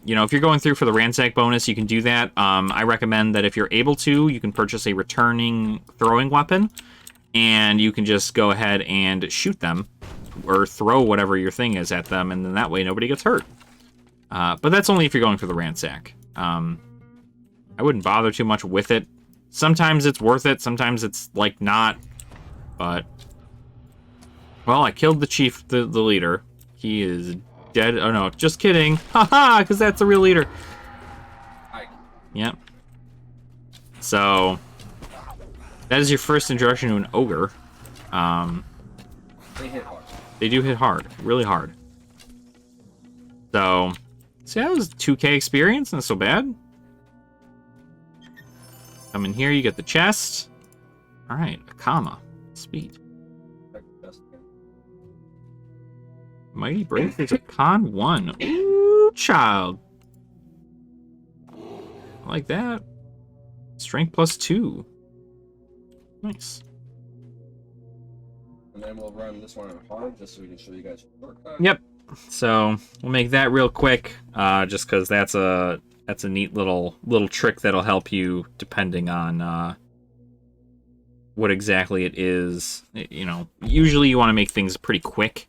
you know, if you're going through for the ransack bonus, you can do that. I recommend that if you're able to, you can purchase a returning throwing weapon, and you can just go ahead and shoot them, or throw whatever your thing is at them, and then that way nobody gets hurt. But that's only if you're going for the ransack. I wouldn't bother too much with it. Sometimes it's worth it, sometimes it's, like, not. But, well, I killed the chief, the leader. He is dead. Oh, no, just kidding. Haha, because that's the real leader. Hi. Yep. So, that is your first introduction to an ogre. They hit hard. They do hit hard, really hard. So, see, that was 2K experience, not so bad. Come in here, you get the chest. Alright, a comma. Sweet. Mighty Brave is a con 1. Ooh, child. I like that. Strength plus 2. Nice. And then we'll run this one on hard just so we can show you guys a shortcut. Yep. So we'll make that real quick, just because that's a neat little trick that'll help you depending on what exactly it is. You know, usually you want to make things pretty quick.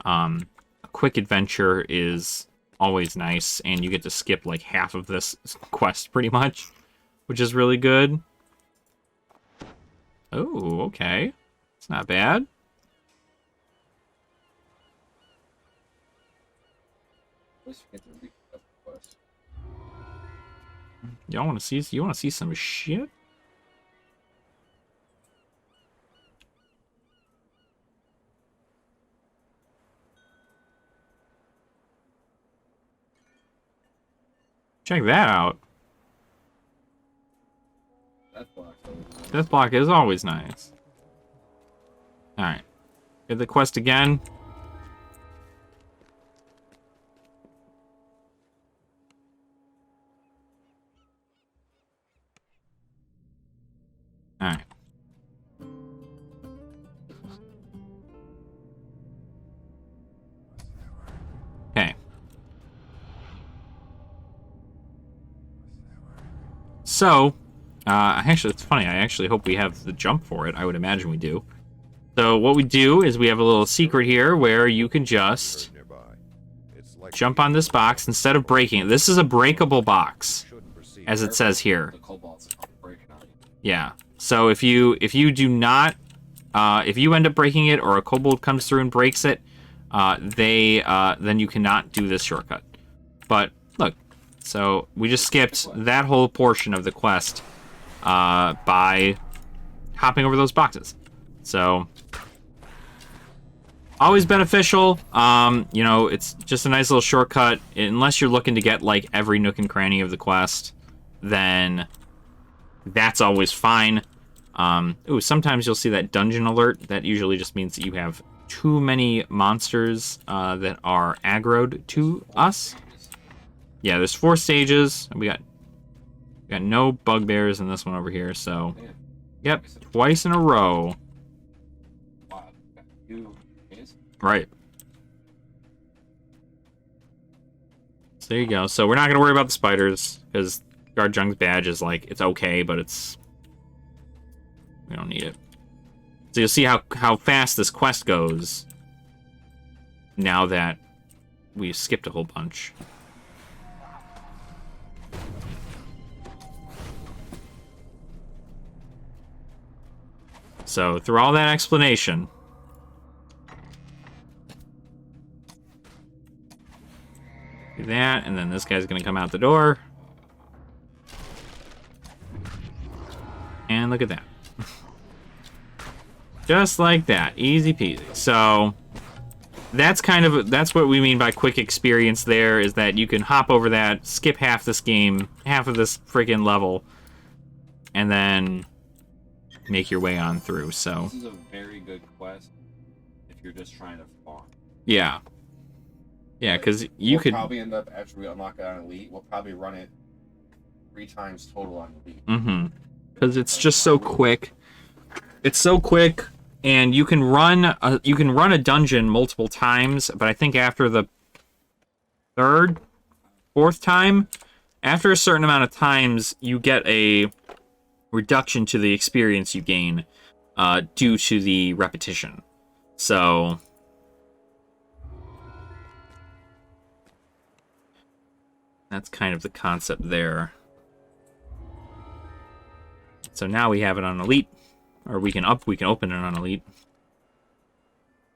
A quick adventure is always nice, and you get to skip like half of this quest pretty much, which is really good. Oh, okay. It's not bad. Let's get the recap quest. Y'all want to see? You want to see some shit? Check that out. That block. Death block is always nice. Alright. Get the quest again. Alright. Okay. So, actually, it's funny. I actually hope we have the jump for it. I would imagine we do. So what we do is we have a little secret here where you can just Nearby. It's like jump on this box instead of breaking it. This is a breakable box, shouldn't proceed. as it says here. The cobalts are breaking on you. Yeah. So if you do not, if you end up breaking it or a kobold comes through and breaks it, then you cannot do this shortcut. But look, so we just skipped that whole portion of the quest by hopping over those boxes. So always beneficial. You know, it's just a nice little shortcut. Unless you're looking to get like every nook and cranny of the quest, then that's always fine. Ooh, sometimes you'll see that dungeon alert. That usually just means that you have too many monsters that are aggroed to us. Yeah, there's 4 stages. We got no bugbears in this one over here, so yep, twice in a row. Wow, you is? Right. So there you go. So we're not gonna worry about the spiders because Guard Jung's badge is like it's okay, but we don't need it. So you'll see how fast this quest goes now that we've skipped a whole bunch. So through all that explanation, do that, and then this guy's gonna come out the door. And look at that. Just like that. Easy peasy. So that's what we mean by quick experience there, is that you can hop over that, skip half this game, half of this freaking level, and then make your way on through. So This is a very good quest if you're just trying to farm. yeah. Yeah, because you we'll could probably end up, after we unlock it on Elite, we'll probably run it 3 times total on Elite. because it's just so quick. It's so quick, and you can run a dungeon multiple times, but I think after the 3rd, 4th time, after a certain amount of times, you get a reduction to the experience you gain due to the repetition. So that's kind of the concept there. So now we have it on Elite, or we can open it on Elite.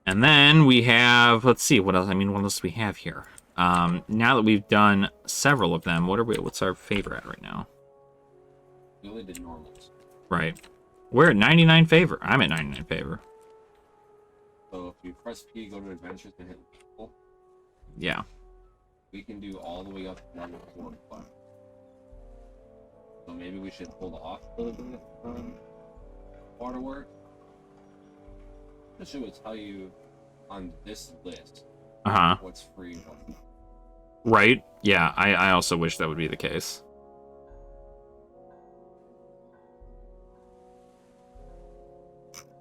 And then we have, let's see, what else do we have here? Now that we've done several of them, what's our favorite right now? We only did normals. Right. We're at 99 favor. I'm at 99 favor. So if you press P to go to adventures and hit people, Yeah. we can do all the way up to level 4+. So maybe we should hold off a little bit on waterwork. This should tell you on this list Uh-huh. what's free and what's not. Right? Yeah, I also wish that would be the case.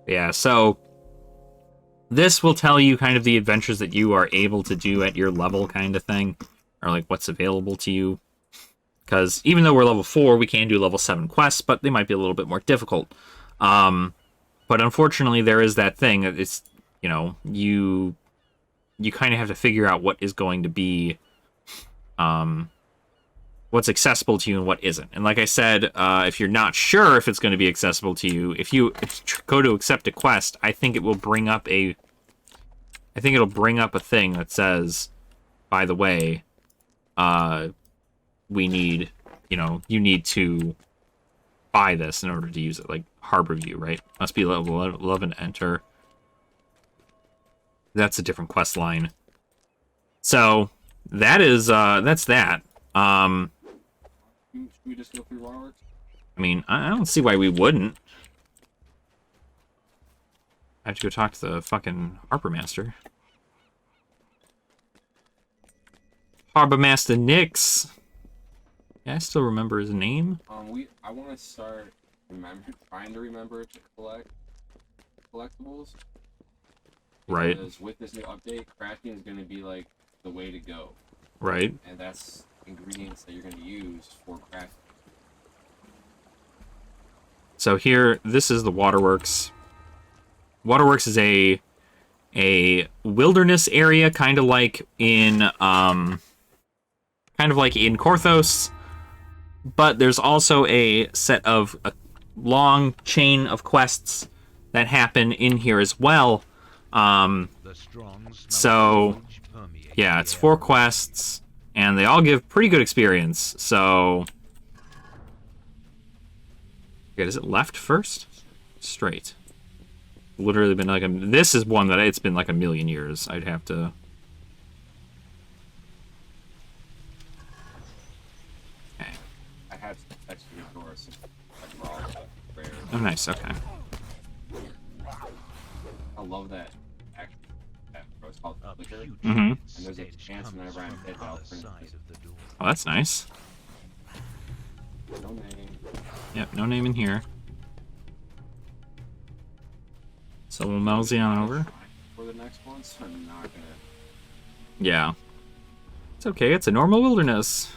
Yeah, so this will tell you kind of the adventures that you are able to do at your level kind of thing, or like what's available to you. Because even though we're level 4, we can do level 7 quests, but they might be a little bit more difficult. But unfortunately, there is that thing that it's, you know, you kind of have to figure out what is going to be, what's accessible to you and what isn't. And like I said, if you're not sure if it's going to be accessible to you, if you go to accept a quest, I think it will bring up a thing that says, by the way, we need, you need to buy this in order to use it, like Harbor View, right? Must be level 11 to enter. That's a different quest line. So that's that. Should we just go through waterworks? I mean, I don't see why we wouldn't. I have to go talk to the fucking Harbor Master. Harbor Master Nix. Yeah, I still remember his name. I want to start trying to remember to collect collectibles. Right. Because with this new update, crafting is going to be like the way to go, Right. and that's ingredients that you're going to use for crafting. So here, this is the Waterworks. Waterworks is a wilderness area, kind of like in Korthos, but there's also a set of long chain of quests that happen in here as well. So, yeah, it's 4 quests, and they all give pretty good experience, so... Okay, is it left first? Straight. Literally been like this is one that it's been like a million years. I'd have to... Okay. I had some text to ignore some like raw rare. Oh, nice, okay. I love that action. It's called Flicker. Mm-hmm. And there's a chance whenever I'm dead that I'll print this. Oh, that's nice. No name. Yep, no name in here. So we'll mosey on over. For the next one, so I'm not gonna. Yeah. It's okay, it's a normal wilderness.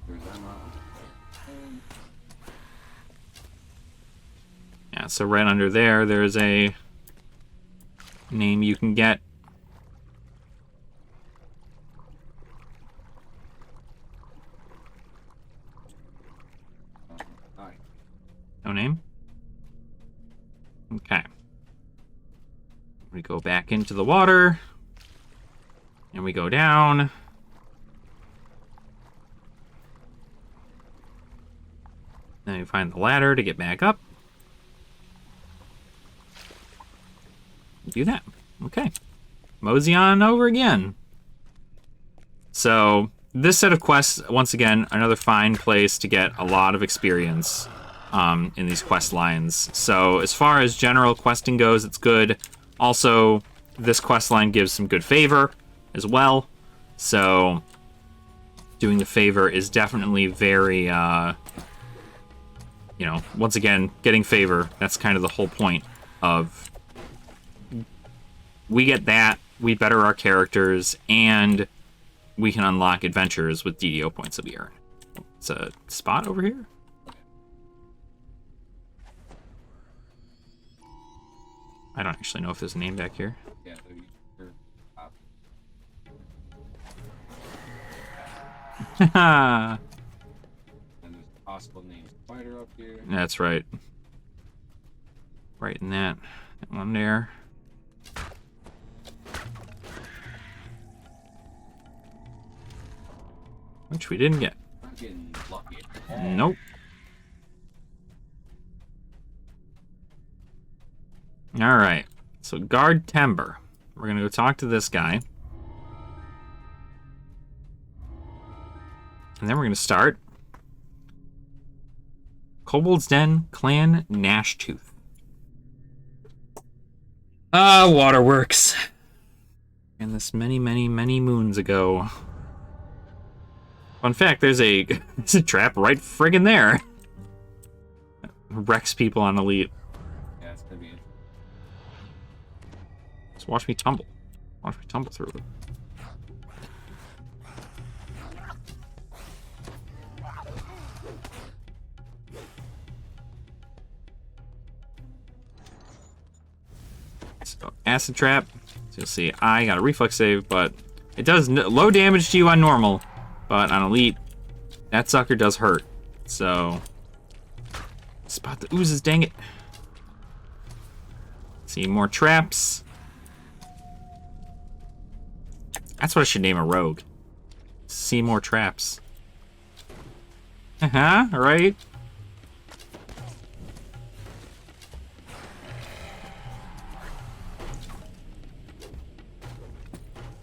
There's Emma. Yeah, so right under there, there's a name you can get. Hi. No name? Okay. We go back into the water. And we go down. Then we find the ladder to get back up. Do that. Okay. Mosey on over again. So, this set of quests, once again, another fine place to get a lot of experience in these quest lines. So, as far as general questing goes, it's good. Also, this quest line gives some good favor as well. So, doing the favor is definitely very, you know, once again, getting favor. That's kind of the whole point of... We get that, we better our characters, and we can unlock adventures with DDO points that we earn. It's a spot over here? I don't actually know if there's a name back here. Yeah, you're up. Haha. And there's a possible name spider up here. That's right. Right in that one there. Which we didn't get. I'm getting lucky. Nope. Alright. So, guard timber. We're gonna go talk to this guy. And then we're gonna start. Kobold's Den, Clan Gnashtooth. Ah, waterworks. And this many, many, many moons ago. Fun fact, there's a trap right friggin' there. Wrecks people on Elite. Yeah, it's gonna be it. Just watch me tumble. Watch me tumble through it. So, acid trap. So you'll see I got a reflex save, but it does low damage to you on normal. But on Elite, that sucker does hurt. So, spot the oozes, dang it. See, more traps. That's what I should name a rogue. See more traps. Right?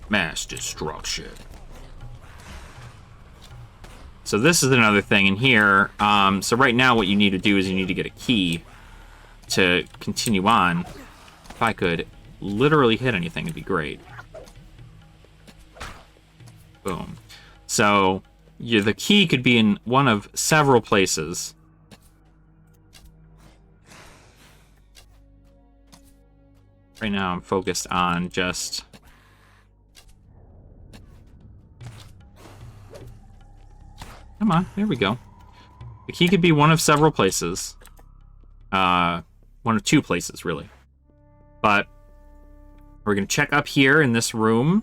Mass destruction. So this is another thing in here. So right now what you need to do is you need to get a key to continue on. If I could literally hit anything, it'd be great. Boom. So the key could be in one of several places. Right now I'm focused on just... Come on, there we go. The key could be one of several places. One of 2 places, really. But we're going to check up here in this room.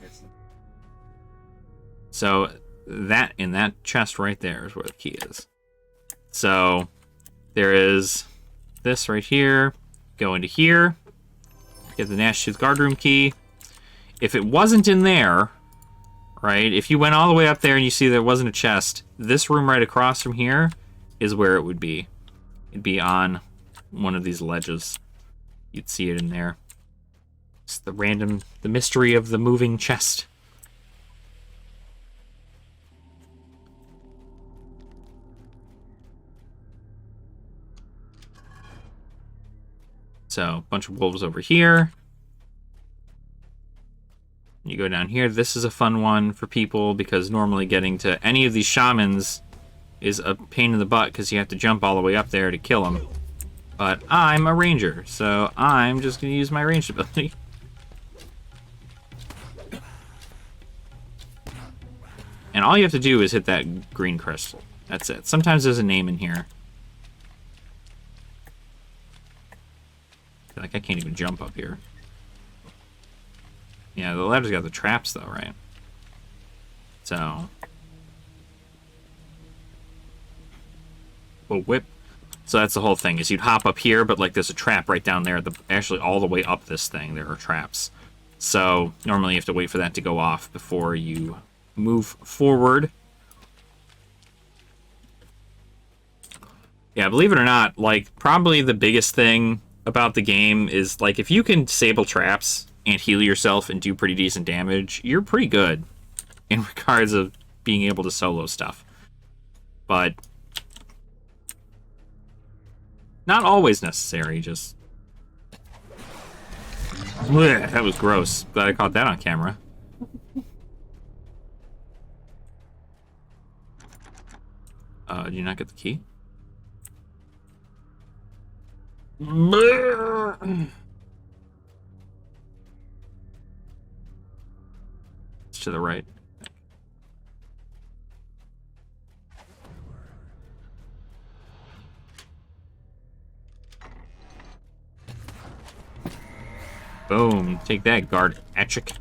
So that in that chest right there is where the key is. So there is this right here. Go into here. Get the Gnash Tooth Guardroom key. If it wasn't in there, right, if you went all the way up there and you see there wasn't a chest, this room right across from here is where it would be. It'd be on one of these ledges. You'd see it in there. It's the mystery of the moving chest. So, a bunch of wolves over here. You go down here. This is a fun one for people because normally getting to any of these shamans is a pain in the butt because you have to jump all the way up there to kill them. But I'm a ranger, so I'm just going to use my ranged ability. And all you have to do is hit that green crystal. That's it. Sometimes there's a name in here. I feel like I can't even jump up here. Yeah, the ladder's got the traps though, right? So... Well, whip. So that's the whole thing, is you'd hop up here, but like there's a trap right down there. Actually, all the way up this thing, there are traps. So normally you have to wait for that to go off before you move forward. Yeah, believe it or not, like, probably the biggest thing about the game is, like, if you can disable traps and heal yourself and do pretty decent damage, you're pretty good in regards of being able to solo stuff. But not always necessary, just... Blech, that was gross. Glad I caught that on camera. Did you not get the key? It's to the right. Boom. Take that, guard Etchik.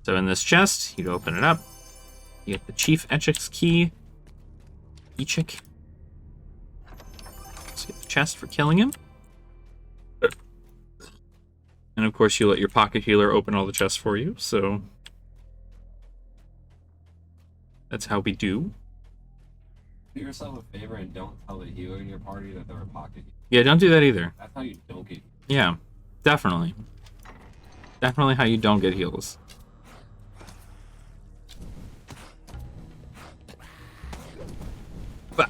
So in this chest, you open it up. You get the Chief Etchik's key. Etchik. Let's get the chest for killing him. And of course, you let your pocket healer open all the chests for you, so... That's how we do. Do yourself a favor and don't tell the healer in your party that they're a pocket healer. Yeah, don't do that either. That's how you don't get... Yeah, definitely. Definitely how you don't get heals. But...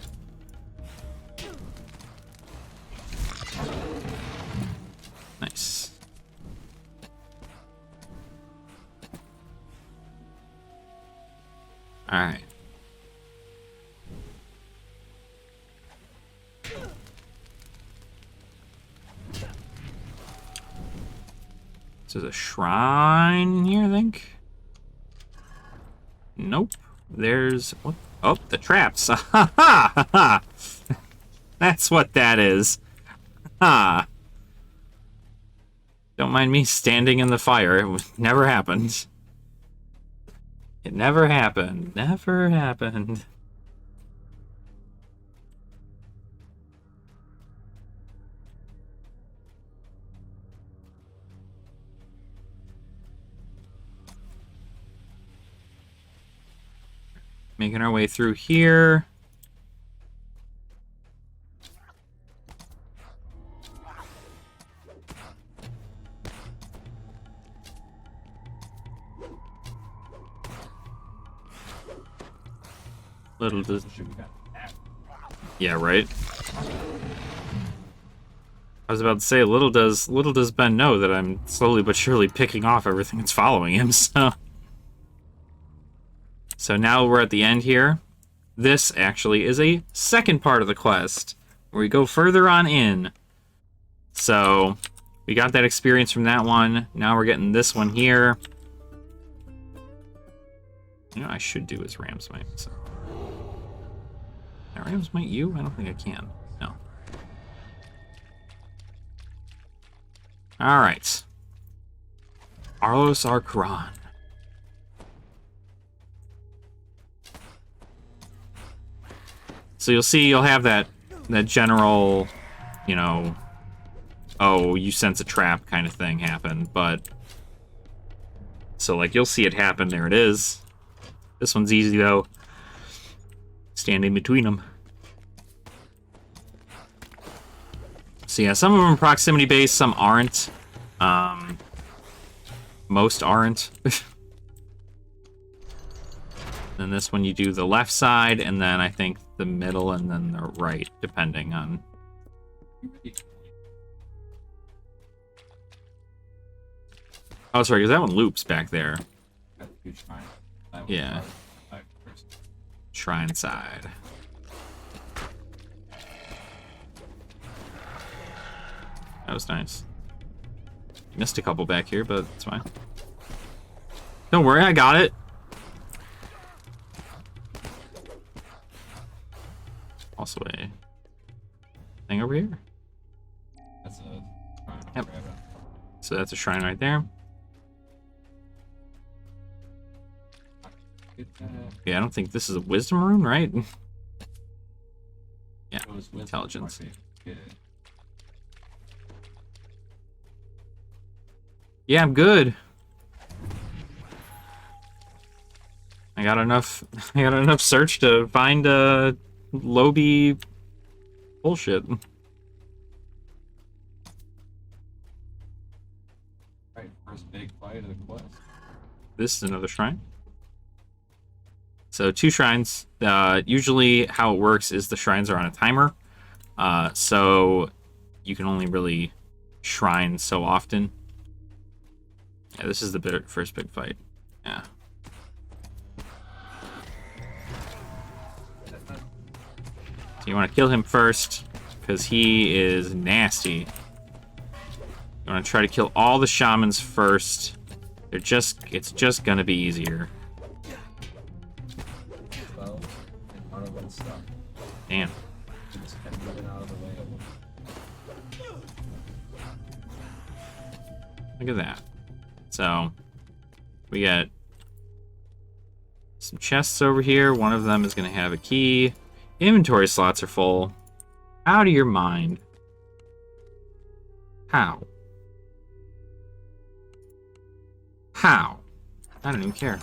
Nice. Alright. So there's a shrine here, I think. Nope. There's... What? Oh, the traps. Ha ha ha ha! That's what that is. Ha! Don't mind me standing in the fire. It never happened. It never happened. Never happened. Making our way through here. Little does... Yeah, right? I was about to say, little does Ben know that I'm slowly but surely picking off everything that's following him, so... So now we're at the end here. This actually is a second part of the quest, where we go further on in. So, we got that experience from that one. Now we're getting this one here. You know, I should do is Ram's Might. So. Can I Ram's Might you? I don't think I can. No. Alright. Arlos Arkaran. So you'll see, you'll have that general, you know, oh, you sense a trap kind of thing happen, but so like you'll see it happen. There it is. This one's easy though. Standing between them. So yeah, some of them are proximity based, some aren't. Most aren't. Then this one you do the left side, and then I think the middle, and then the right, depending on. Oh, sorry, because that one loops back there. Yeah. Shrine side. That was nice. Missed a couple back here, but it's fine. Don't worry, I got it. Also a thing over here. That's a. Yep. So that's a shrine right there. Yeah, I don't think this is a wisdom rune, right? Yeah, intelligence. Yeah, I'm good. I got enough. I got enough search to find Lobby bullshit. Right, first big fight of the quest. This is another shrine. So 2 shrines. Usually how it works is the shrines are on a timer. So you can only really shrine so often. Yeah, this is the first big fight. Yeah. So you want to kill him first, because he is nasty. You want to try to kill all the shamans first. It's just gonna be easier. Damn. Look at that. So, we got some chests over here. One of them is going to have a key. Inventory slots are full. Out of your mind. How? How? I don't even care.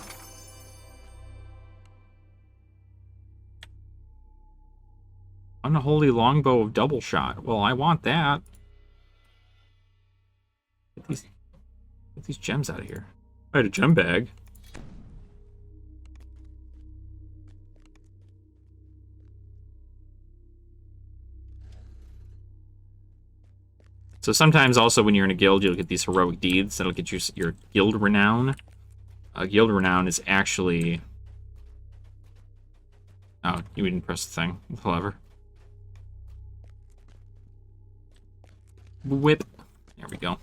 Unholy longbow of double shot. Well, I want that. Get these gems out of here. I had a gem bag. So sometimes also when you're in a guild, you'll get these heroic deeds that'll get you your guild renown. Guild renown is actually... Oh, you didn't press the thing. Clever. Whip. There we go.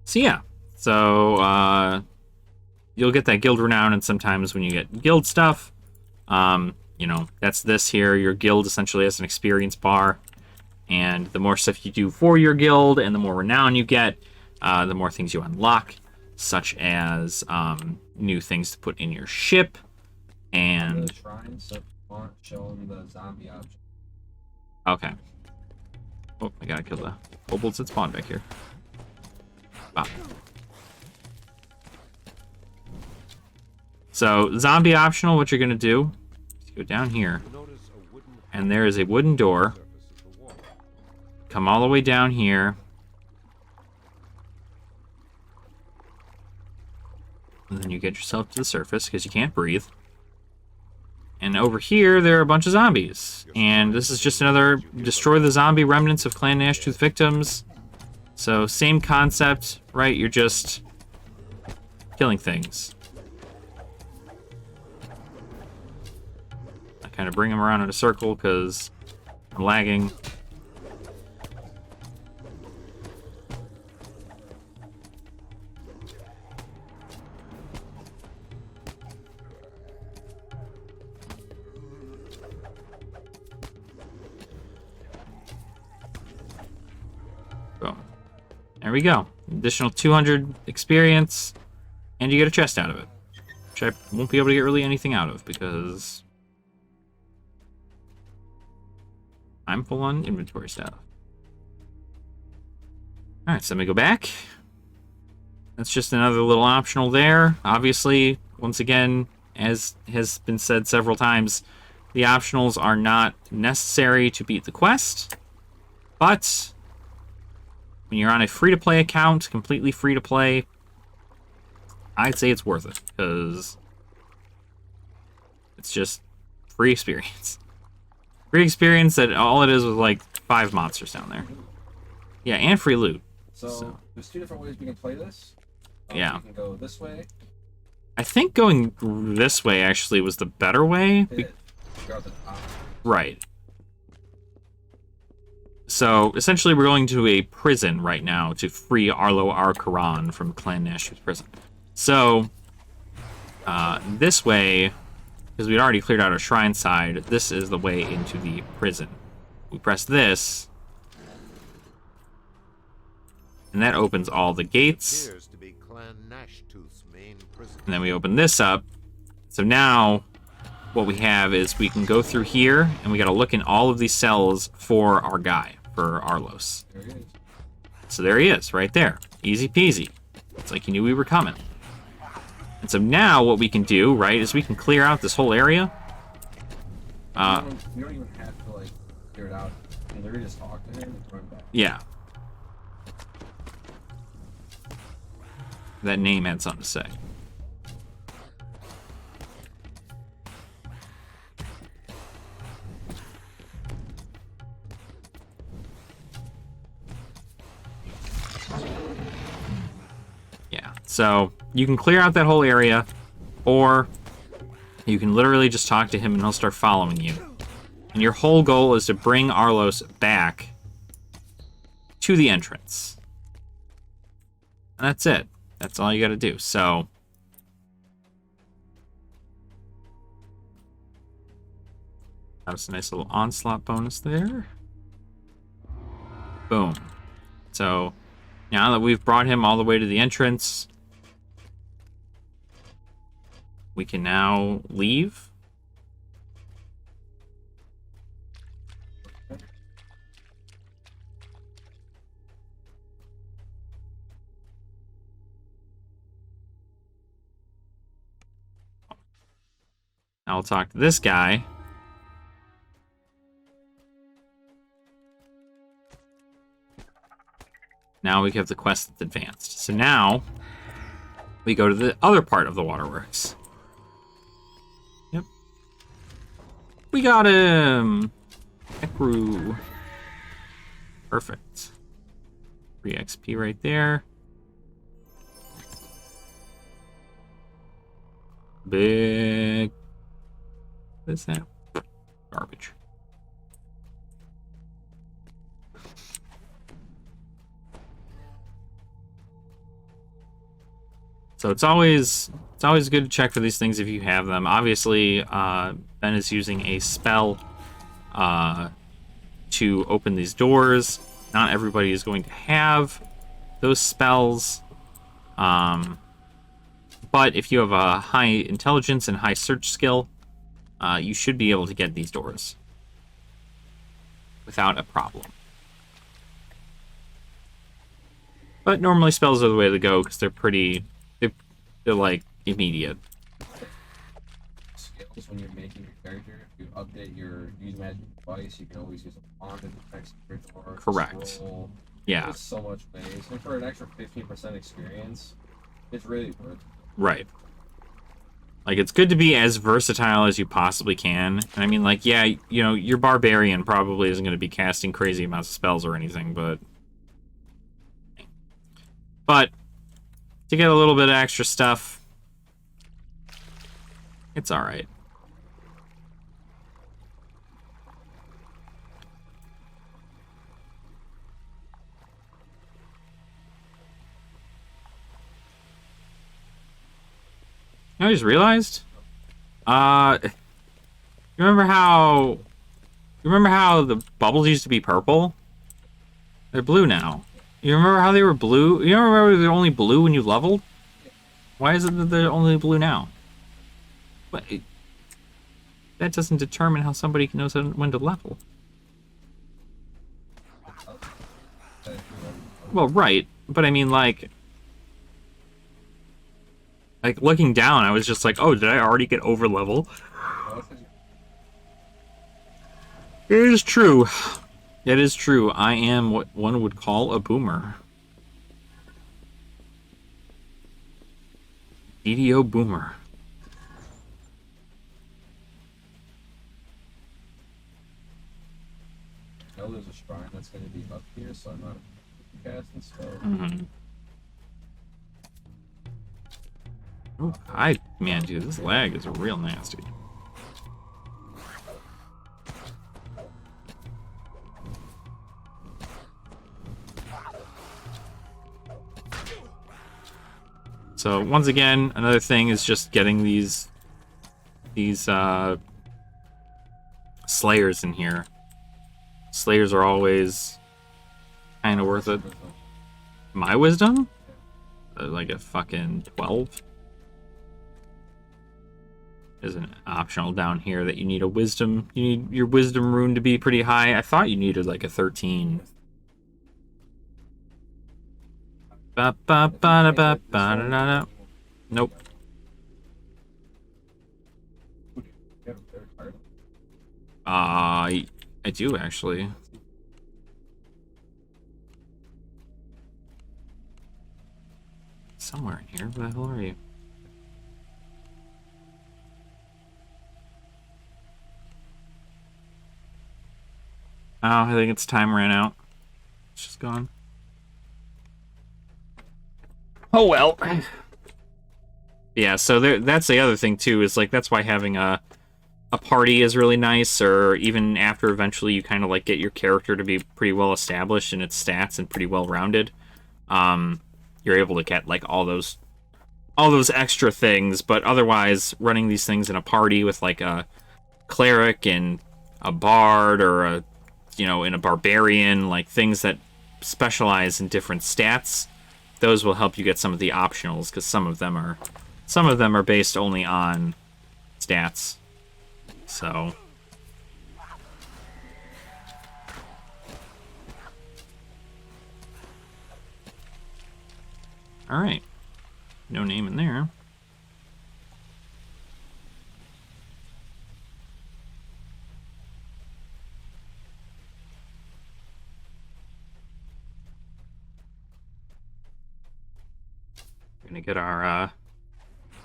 So yeah. So, you'll get that guild renown, and sometimes when you get guild stuff, you know, that's this here. Your guild essentially has an experience bar, and the more stuff you do for your guild and the more renown you get, the more things you unlock, such as new things to put in your ship, and... The shrines aren't showing the zombie option. Okay. Oh, I gotta kill the kobolds that spawn back here. Wow. So, zombie optional, what you're gonna do is go down here, and there is a wooden door. Come all the way down here. And then you get yourself to the surface, because you can't breathe. And over here, there are a bunch of zombies. And this is just another destroy the zombie remnants of Clan Gnashtooth victims. So, same concept, right? You're just killing things. I kind of bring them around in a circle because I'm lagging. There we go. Additional 200 experience, and you get a chest out of it. Which I won't be able to get really anything out of, because I'm full on inventory stuff. Alright, so let me go back. That's just another little optional there. Obviously, once again, as has been said several times, the optionals are not necessary to beat the quest. But when you're on a free-to-play account, completely free-to-play, I'd say it's worth it, because it's just free experience. Free experience that all it is was like 5 monsters down there. Yeah, and free loot. So there's 2 different ways we can play this. Yeah. We can go this way. I think going this way actually was the better way. Go out the top. Right. So, essentially we're going to a prison right now to free Arlo Arkaran from Clan Nashu's prison. So, this way, because we'd already cleared out our shrine side, this is the way into the prison. We press this, and that opens all the gates. Appears to be Clan Nashtooth's main prison. And then we open this up. So now, what we have is we can go through here, and we gotta look in all of these cells for our guy, for Arlos. There he is. So there he is, right there. Easy peasy. It's like he knew we were coming. And so now what we can do, right, is we can clear out this whole area. You don't even have to, like, clear it out. You can literally just talk to him and throw him back. Yeah. That name had something to say. Yeah, so you can clear out that whole area, or you can literally just talk to him and he'll start following you. And your whole goal is to bring Arlos back to the entrance. And that's it. That's all you gotta do. So that was a nice little onslaught bonus there. Boom. So now that we've brought him all the way to the entrance, we can now leave. Now I'll talk to this guy. Now we have the quest that's advanced. So now we go to the other part of the waterworks. Yep. We got him! Ekru. Perfect. Free XP right there. Big. What is that? Garbage. So it's always good to check for these things if you have them. Obviously, Ben is using a spell to open these doors. Not everybody is going to have those spells. But if you have a high intelligence and high search skill, you should be able to get these doors without a problem. But normally spells are the way to go because they're pretty... They're like immediate. Skills when you're making your character. If you update your use magic device, you can always use a wand to detect secret door. Correct. Scroll. Yeah. There's so much ways. And for an extra 15% experience, it's really worth it. Right. Like, it's good to be as versatile as you possibly can. And I mean, like, yeah, you know, your barbarian probably isn't going to be casting crazy amounts of spells or anything, but to get a little bit of extra stuff, it's alright. I just realized, you remember how the bubbles used to be purple? They're blue now. You remember how they were blue? You don't remember they were only blue when you leveled? Why is it that they're only blue now? But that doesn't determine how somebody knows when to level. Well, right, but I mean, like looking down, I was just like, oh, did I already get over level? It is true. It is true. I am what one would call a boomer. DDO boomer. I know there's a shrine that's going to be up here, so I'm not casting spell. Mm-hmm. Oh, man, dude, this lag is real nasty. So once again, another thing is just getting these slayers in here. Slayers are always kind of worth it. My wisdom? Like a fucking 12? There's an optional down here that you need a wisdom. You need your wisdom rune to be pretty high. I thought you needed like a 13. Ba ba ba da ba ba da da da. Nope. I do actually. Somewhere in here. Where the hell are you? Oh, I think its time ran out. It's just gone. Oh well. Yeah, so that's the other thing too, is like that's why having a party is really nice, or even after eventually you kind of like get your character to be pretty well established in its stats and pretty well rounded. You're able to get like all those extra things, but otherwise running these things in a party with like a cleric and a bard or a in a barbarian, like things that specialize in different stats, those will help you get some of the optionals, because some of them are based only on stats. So all right, no name in there. Gonna get our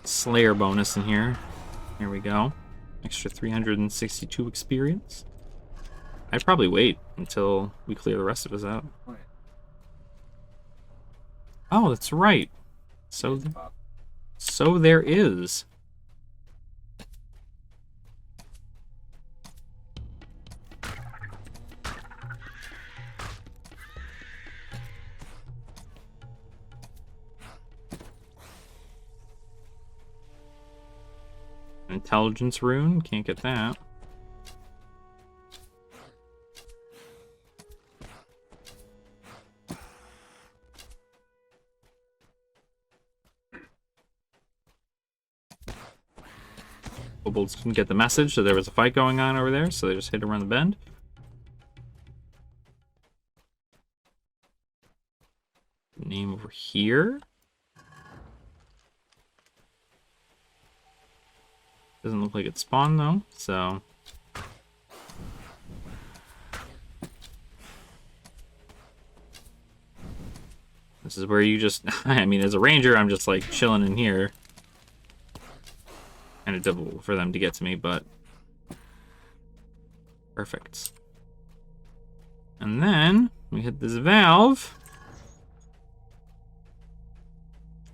Slayer bonus in here. Here we go. Extra 362 experience. I'd probably wait until we clear the rest of us out. Oh, that's right. So there is. Intelligence rune, can't get that. Kobolds didn't get the message, so there was a fight going on over there, so they just hit around the bend. Name over here. Doesn't look like it spawned though, so. This is where you just, I mean, as a ranger, I'm just like chilling in here. Kind of difficult for them to get to me, but perfect. And then we hit this valve.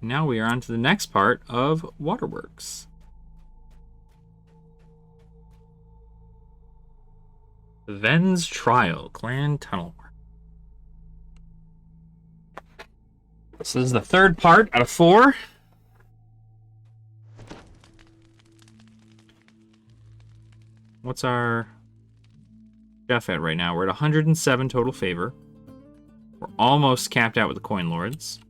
Now we are on to the next part of Waterworks. Ven's Trial, Clan Tunnel. This is the third part out of 4. What's our Jeff at right now? We're at 107 total favor. We're almost capped out with the Coin Lords.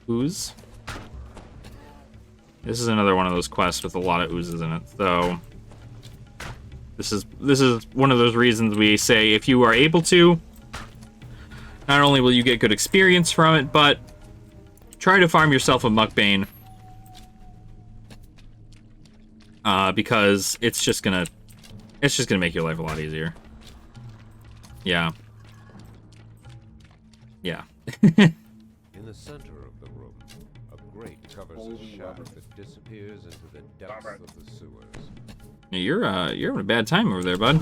Ooze. This is another one of those quests with a lot of oozes in it, so this is one of those reasons we say if you are able to, not only will you get good experience from it, but try to farm yourself a Muckbane. Because it's just gonna make your life a lot easier. Yeah. Yeah. In the center of the room, a grate covers a shaft that disappears into the depths of the sewers. You're having a bad time over there, bud.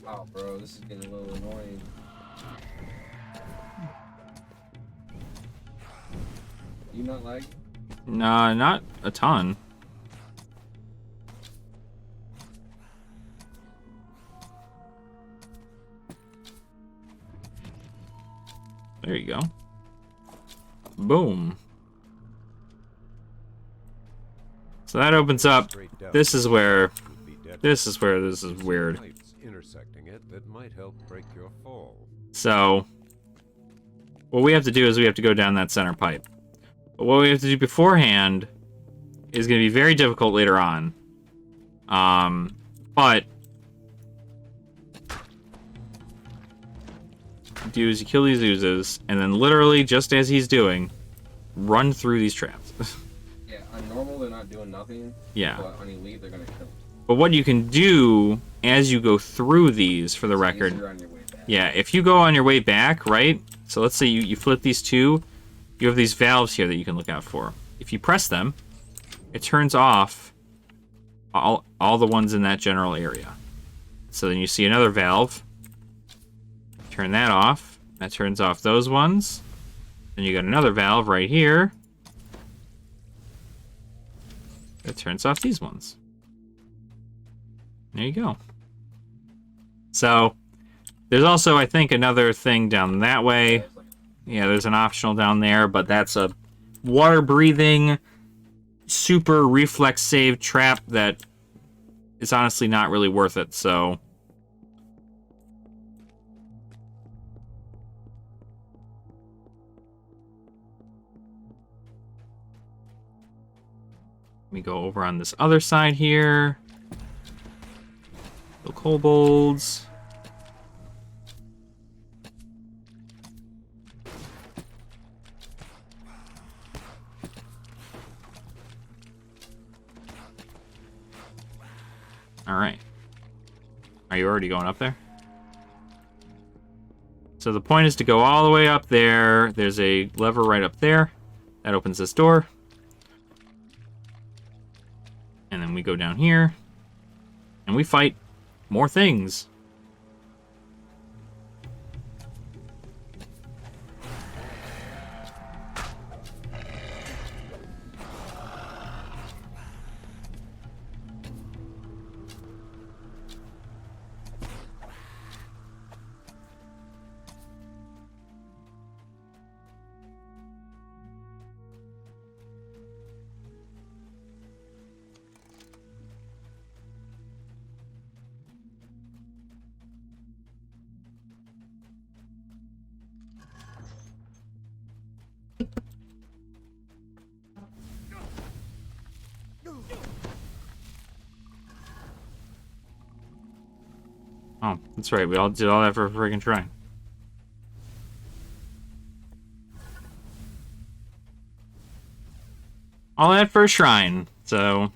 Oh, bro, this is getting a little annoying. You not like? Nah, not a ton. There you go. Boom. So that opens up. This is where this is weird. Intersecting it that might help break your fall. So what we have to do is we have to go down that center pipe. But what we have to do beforehand is going to be very difficult later on. But do is you kill these oozes, and then literally, just as he's doing, run through these traps. Yeah, on normal they're not doing nothing. Yeah. But on elite they're gonna kill. But what you can do as you go through these, for the It's record, easier on your way back. yeah, if you go on your way back, right? So let's say you flip these two, you have these valves here that you can look out for. If you press them, it turns off all the ones in that general area. So then you see another valve. Turn that off. That turns off those ones. Then you got another valve right here. That turns off these ones. There you go. So, there's also, I think, another thing down that way. Yeah, there's an optional down there, but that's a water-breathing, super reflex save trap that is honestly not really worth it, so... Let me go over on this other side here. The kobolds. All right. Are you already going up there? So the point is to go all the way up there. There's a lever right up there. That opens this door. And then we go down here. And we fight more things. Oh, that's right. We all did all that for a friggin' shrine. All that for a shrine, so...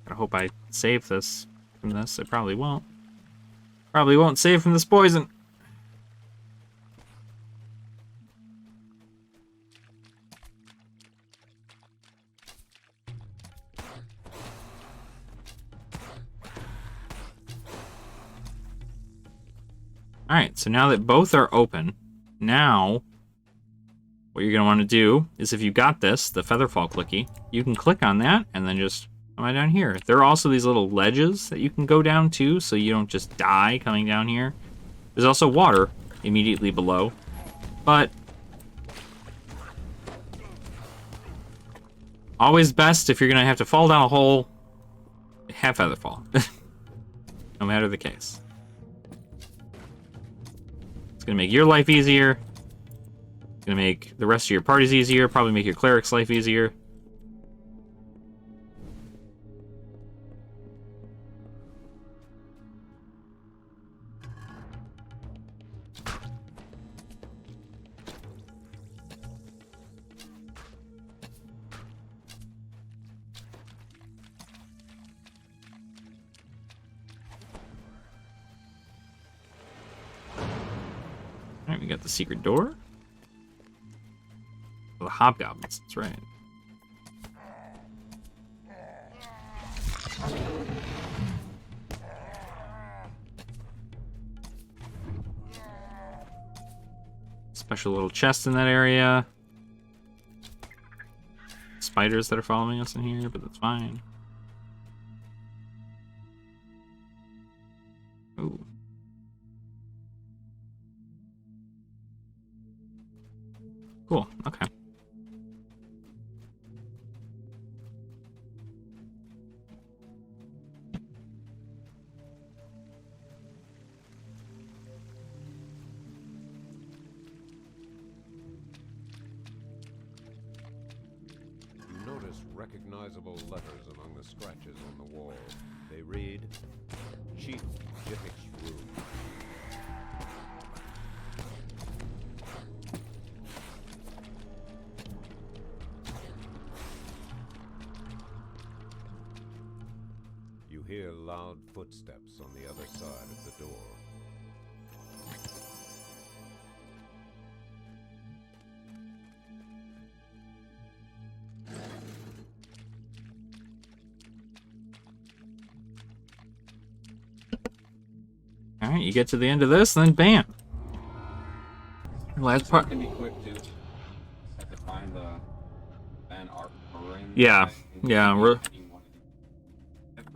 I hope I save this from this. I probably won't. Probably won't save from this poison. Alright, so now that both are open, now what you're going to want to do is if you got this, the Featherfall clicky, you can click on that and then just Am I down here? There are also these little ledges that you can go down to, so you don't just die coming down here. There's also water immediately below, but always best if you're gonna have to fall down a hole, have feather fall, no matter the case. It's gonna make your life easier. It's gonna make the rest of your parties easier. Probably make your cleric's life easier. Alright, we got the secret door. Oh, the hobgoblins, that's right. Special little chest in that area. Spiders that are following us in here, but that's fine. Ooh. Cool, okay. You notice recognizable letters among the scratches on the wall. They read, Chief Githic's Room. You hear loud footsteps on the other side of the door. Alright, you get to the end of this, then bam. Last It part. can be quick too. Have to find the Van Ring. Yeah, yeah, we're...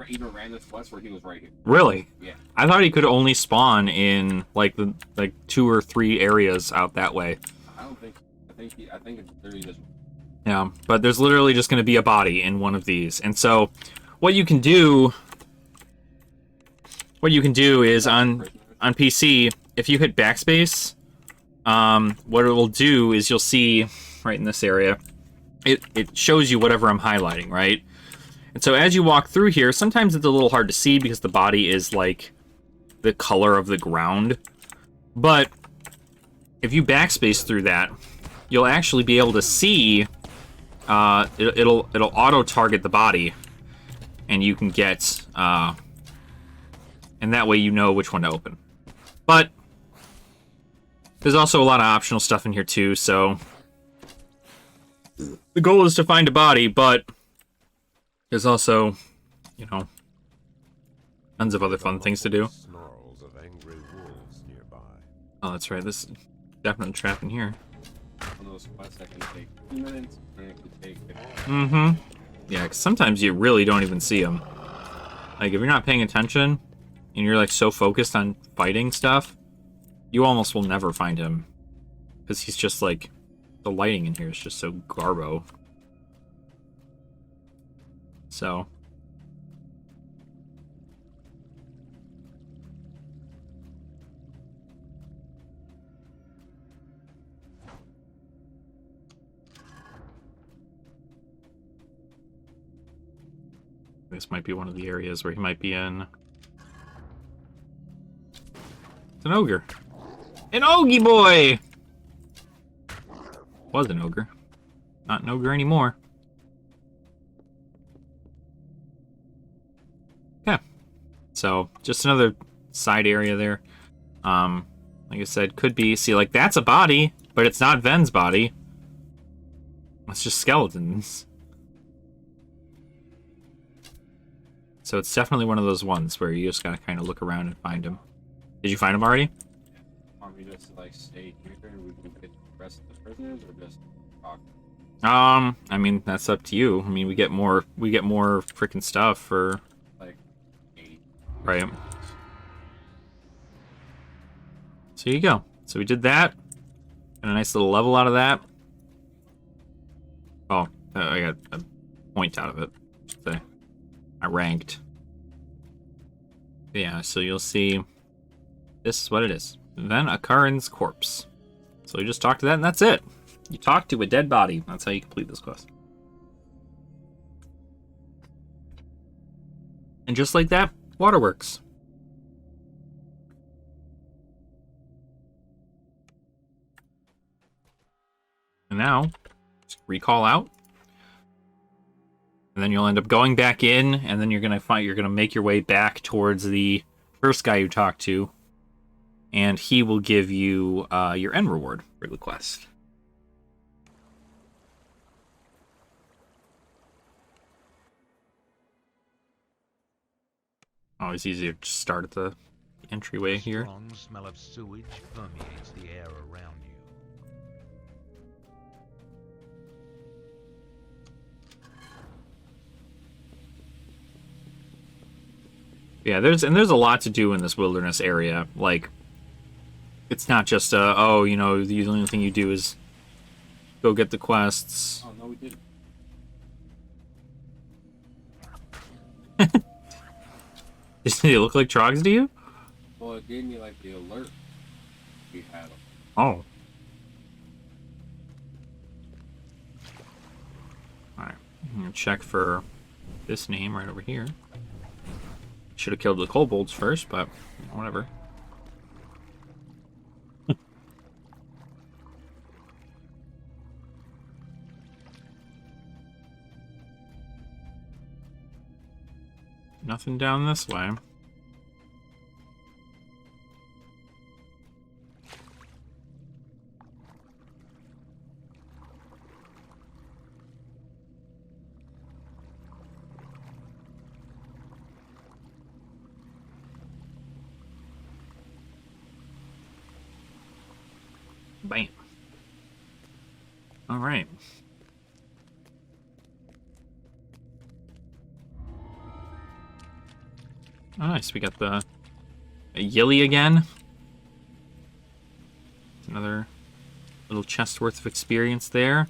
Even ran this quest where he was right here. Really? Yeah. I thought he could only spawn in like the 2 or 3 areas out that way. I don't think. I think it's literally just. Yeah, but there's literally just going to be a body in one of these, and so what you can do is on PC, if you hit backspace, what it will do is you'll see right in this area, it shows you whatever I'm highlighting, right? And so as you walk through here, sometimes it's a little hard to see because the body is like the color of the ground. But if you backspace through that, you'll actually be able to see, it'll auto-target the body, and you can get, and that way you know which one to open. But there's also a lot of optional stuff in here too, so the goal is to find a body, but there's also, you know, tons of other fun things to do. Snarls of angry wolves nearby. Oh, that's right. This is definitely a trap in here. One of those quests that can take 2 minutes, and it can take 15. Mm-hmm. Yeah, 'cause sometimes you really don't even see him. Like, if you're not paying attention, and you're, like, so focused on fighting stuff, you almost will never find him. Because he's just, like, the lighting in here is just so garbo. So... this might be one of the areas where he might be in. It's an ogre. An Ogie boy! Was an ogre. Not an ogre anymore. Okay. So, just another side area there. Like I said, could be... See, like, that's a body, but it's not Ven's body. It's just skeletons. So it's definitely one of those ones where you just gotta kind of look around and find him. Did you find him already? Want me just to like stay here and we can get the rest of the prisoners, or just talk? I mean, that's up to you. I mean, we get more freaking stuff for, Like 80. right? So here you go. So we did that. Got a nice little level out of that. Oh, I got a point out of it. I should say. I ranked. But yeah, so you'll see this is what it is. Then a Karen's corpse. So you just talk to that and that's it. You talk to a dead body. That's how you complete this quest. And just like that, waterworks. And now, just recall out. And then you'll end up going back in, and then you're gonna make your way back towards the first guy you talked to, and he will give you your end reward for the quest. Always easier to start at the entryway here. Strong smell of sewage permeates the air around you. Yeah, there's a lot to do in this wilderness area. Like, it's not just oh, you know, the only thing you do is go get the quests. Oh, no, we didn't. Does it look like Trogs to you? Well, it gave me like the alert we had them. Oh. Alright. I'm gonna check for this name right over here. Should have killed the kobolds first, but whatever. Nothing down this way. Bam. All right. Oh, nice. We got the Yilly again. Another little chest worth of experience there.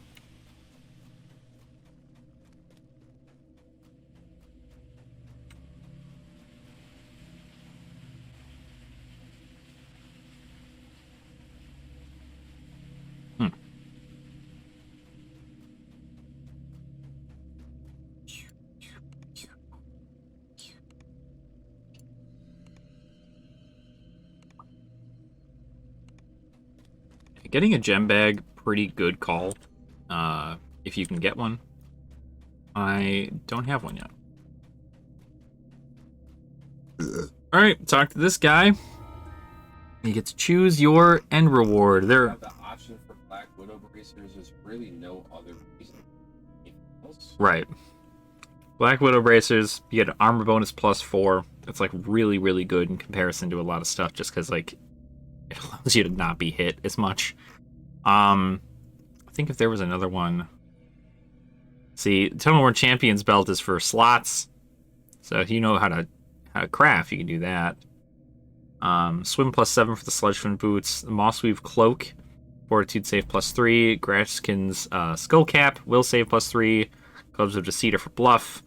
Getting a gem bag, pretty good call. If you can get one. I don't have one yet. Alright, talk to this guy. You get to choose your end reward. You There, have the option for Black Widow bracers. There's really no other reason. Anything else? right. Black Widow bracers, you get an armor bonus +4. It's like really, really good in comparison to a lot of stuff just because like it allows you to not be hit as much. I think if there was another one. See, Total War Champions belt is for slots. So if you know how to craft, you can do that. Swim +7 for the Sledgefoot boots. The Mossweave cloak, Fortitude save +3. Grasskin's skull cap, will save +3. Clubs of Deceiver for bluff.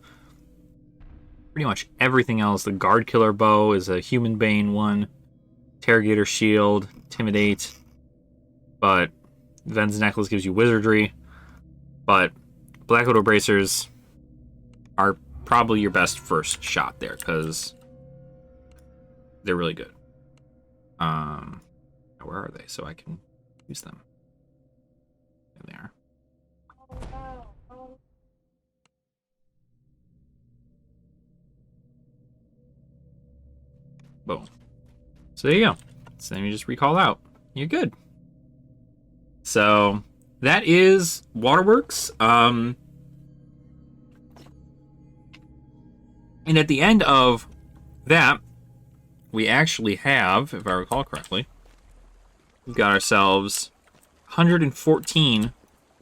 Pretty much everything else. The Guard Killer bow is a Human Bane one. Interrogator shield, Intimidate. But Ven's necklace gives you wizardry. But Black Widow bracers are probably your best first shot there because they're really good. Where are they? So I can use them. There they are. Boom. So there you go. So then you just recall out. You're good. So that is Waterworks. And at the end of that, we actually have, if I recall correctly, we've got ourselves 114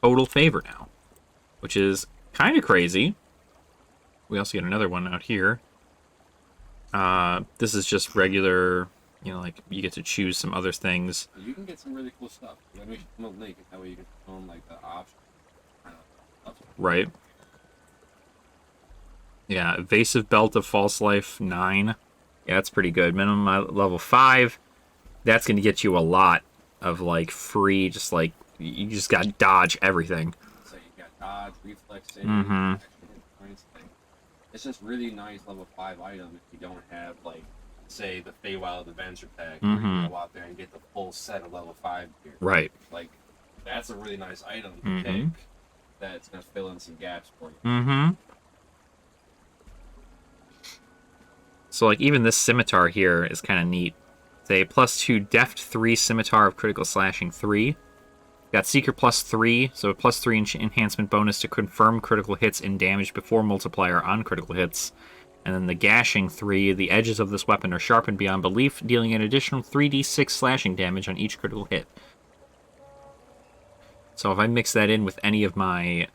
total favor now. which is kind of crazy. We also get another one out here. This is just regular, you know, like you get to choose some other things. You can get some really cool stuff. Let me film a link, and that way you can film like the option. Right. Yeah, evasive belt of false life 9. Yeah, that's pretty good. Minimum level 5. That's going to get you a lot of like free, just like you just got to dodge everything. So you got dodge, reflex, Mm-hmm. points. It's just really nice level 5 item if you don't have like, say, the Feywild Adventure Pack, where you can go out there and get the full set of level 5 gear. Right. Like, that's a really nice item to Mm-hmm. pick. That's gonna fill in some gaps for you. Mm-hmm. So, like, even this scimitar here is kind of neat. It's a +2 deft 3 scimitar of critical slashing 3. Got seeker +3, so a +3 enhancement bonus to confirm critical hits and damage before multiplier on critical hits. And then the gashing 3, the edges of this weapon are sharpened beyond belief, dealing an additional 3d6 slashing damage on each critical hit. So if I mix that in with any of my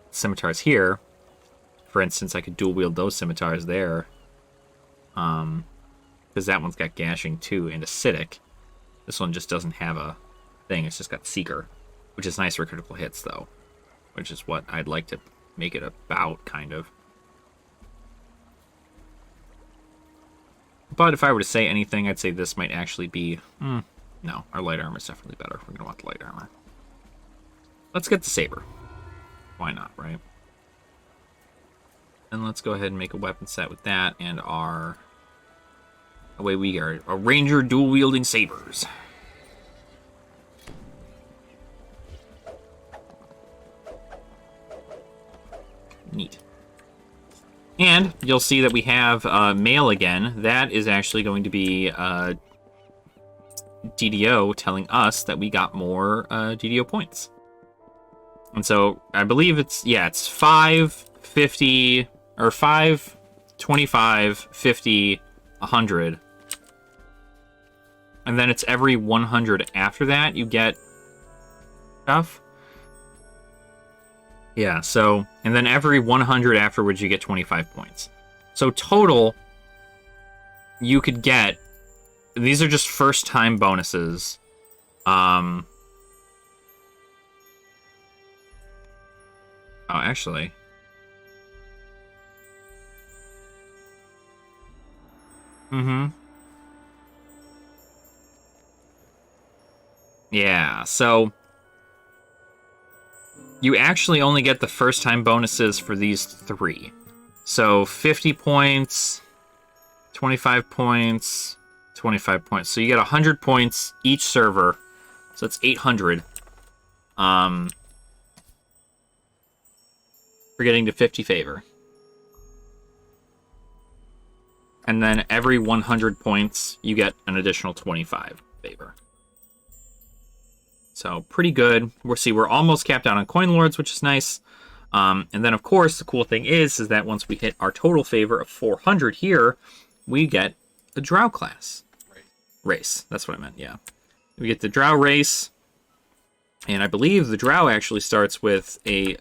scimitars here, for instance, I could dual wield those scimitars there, because that one's got gashing too and acidic. This one just doesn't have a thing, it's just got seeker, which is nice for critical hits though, which is what I'd like to make it about, kind of. But if I were to say anything, I'd say this might actually be... no, our light armor is definitely better. We're going to want the light armor. Let's get the saber. Why not, right? And let's go ahead and make a weapon set with that and our... away we are. A ranger dual-wielding sabers. Neat. And you'll see that we have mail again. That is actually going to be DDO telling us that we got more DDO points. And so I believe it's 5, 50, or 5, 25, 50, 100. And then it's every 100 after that you get stuff. Yeah, so, and then every 100 afterwards you get 25 points. So total, you could get, these are just first time bonuses. Oh, actually. Yeah, so you actually only get the first time bonuses for these 3. So 50 points, 25 points, 25 points. So you get 100 points each server. So it's 800. For getting to 50 favor. And then every 100 points, you get an additional 25 favor. So pretty good. We're almost capped out on coin lords, which is nice. And then of course the cool thing is that once we hit our total favor of 400 here, we get the drow class. Race. That's what I meant. Yeah, we get the drow race, and I believe the drow actually starts with a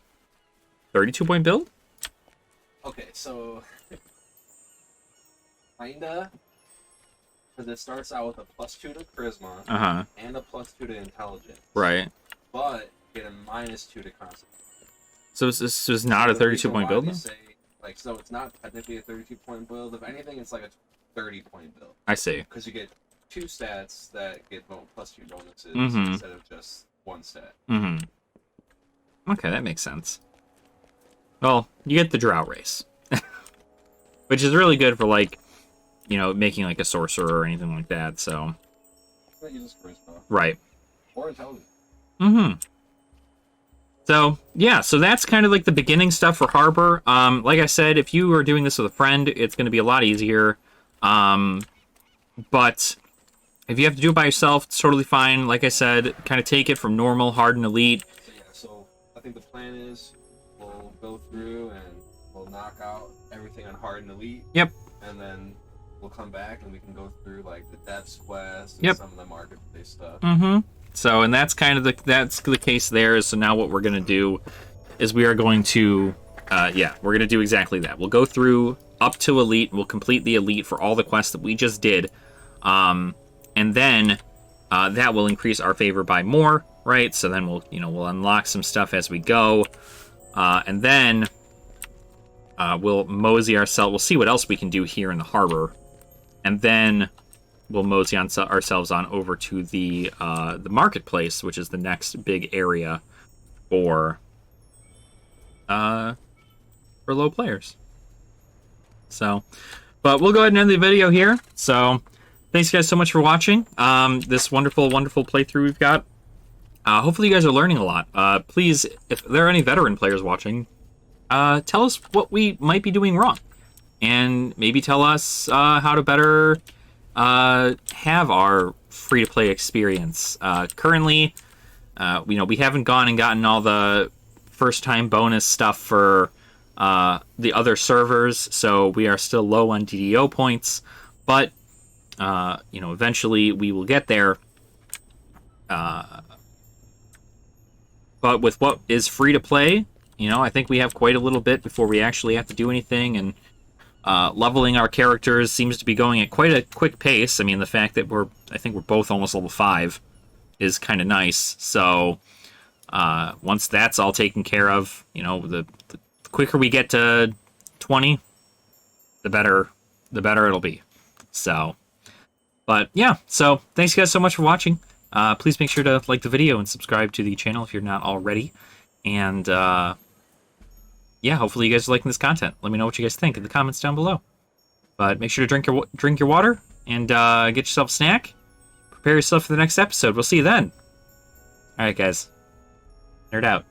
32-point build. Okay, so kinda. Because it starts out with a +2 to charisma and a +2 to intelligence. Right. But get a -2 to constitution. So this is not a 32-point build? So it's not technically a 32-point build. If anything, it's like a 30-point build. I see. Because you get 2 stats that get +2 bonuses instead of just 1 stat. Okay, that makes sense. Well, you get the drow race. Which is really good for, like, you know, making like a sorcerer or anything like that, so... That uses charisma. Right. Or intelligence. So, yeah, so that's kind of like the beginning stuff for Harbor. Like I said, if you are doing this with a friend, it's going to be a lot easier. But if you have to do it by yourself, it's totally fine. Like I said, kind of take it from normal, hard, and elite. So I think the plan is we'll go through and we'll knock out everything on hard and elite. Yep. And then we'll come back and we can go through like the depths quest and some of the marketplace stuff. So, and that's kind of the case there. So now what we're gonna do is we are going to, we're gonna do exactly that. We'll go through up to Elite. We'll complete the Elite for all the quests that we just did, and then that will increase our favor by more, right? So then we'll unlock some stuff as we go, and then we'll mosey ourselves. We'll see what else we can do here in the harbor, and then we'll mosey ourselves on over to the marketplace, which is the next big area for low players. So, but we'll go ahead and end the video here. So, thanks guys so much for watching this wonderful playthrough we've got. Hopefully you guys are learning a lot. Please, if there are any veteran players watching, tell us what we might be doing wrong, and maybe tell us how to better have our free-to-play experience. Currently, we haven't gone and gotten all the first-time bonus stuff for the other servers, so we are still low on DDO points, but eventually we will get there. But with what is free to play, I think we have quite a little bit before we actually have to do anything, and leveling our characters seems to be going at quite a quick pace. I mean, the fact that I think we're both almost level 5 is kind of nice. So once that's all taken care of, the quicker we get to 20, the better it'll be. So, but yeah, so thanks guys so much for watching. Please make sure to like the video and subscribe to the channel if you're not already. And yeah, hopefully you guys are liking this content. Let me know what you guys think in the comments down below. But make sure to drink your water and get yourself a snack. Prepare yourself for the next episode. We'll see you then. All right, guys. Nerd out.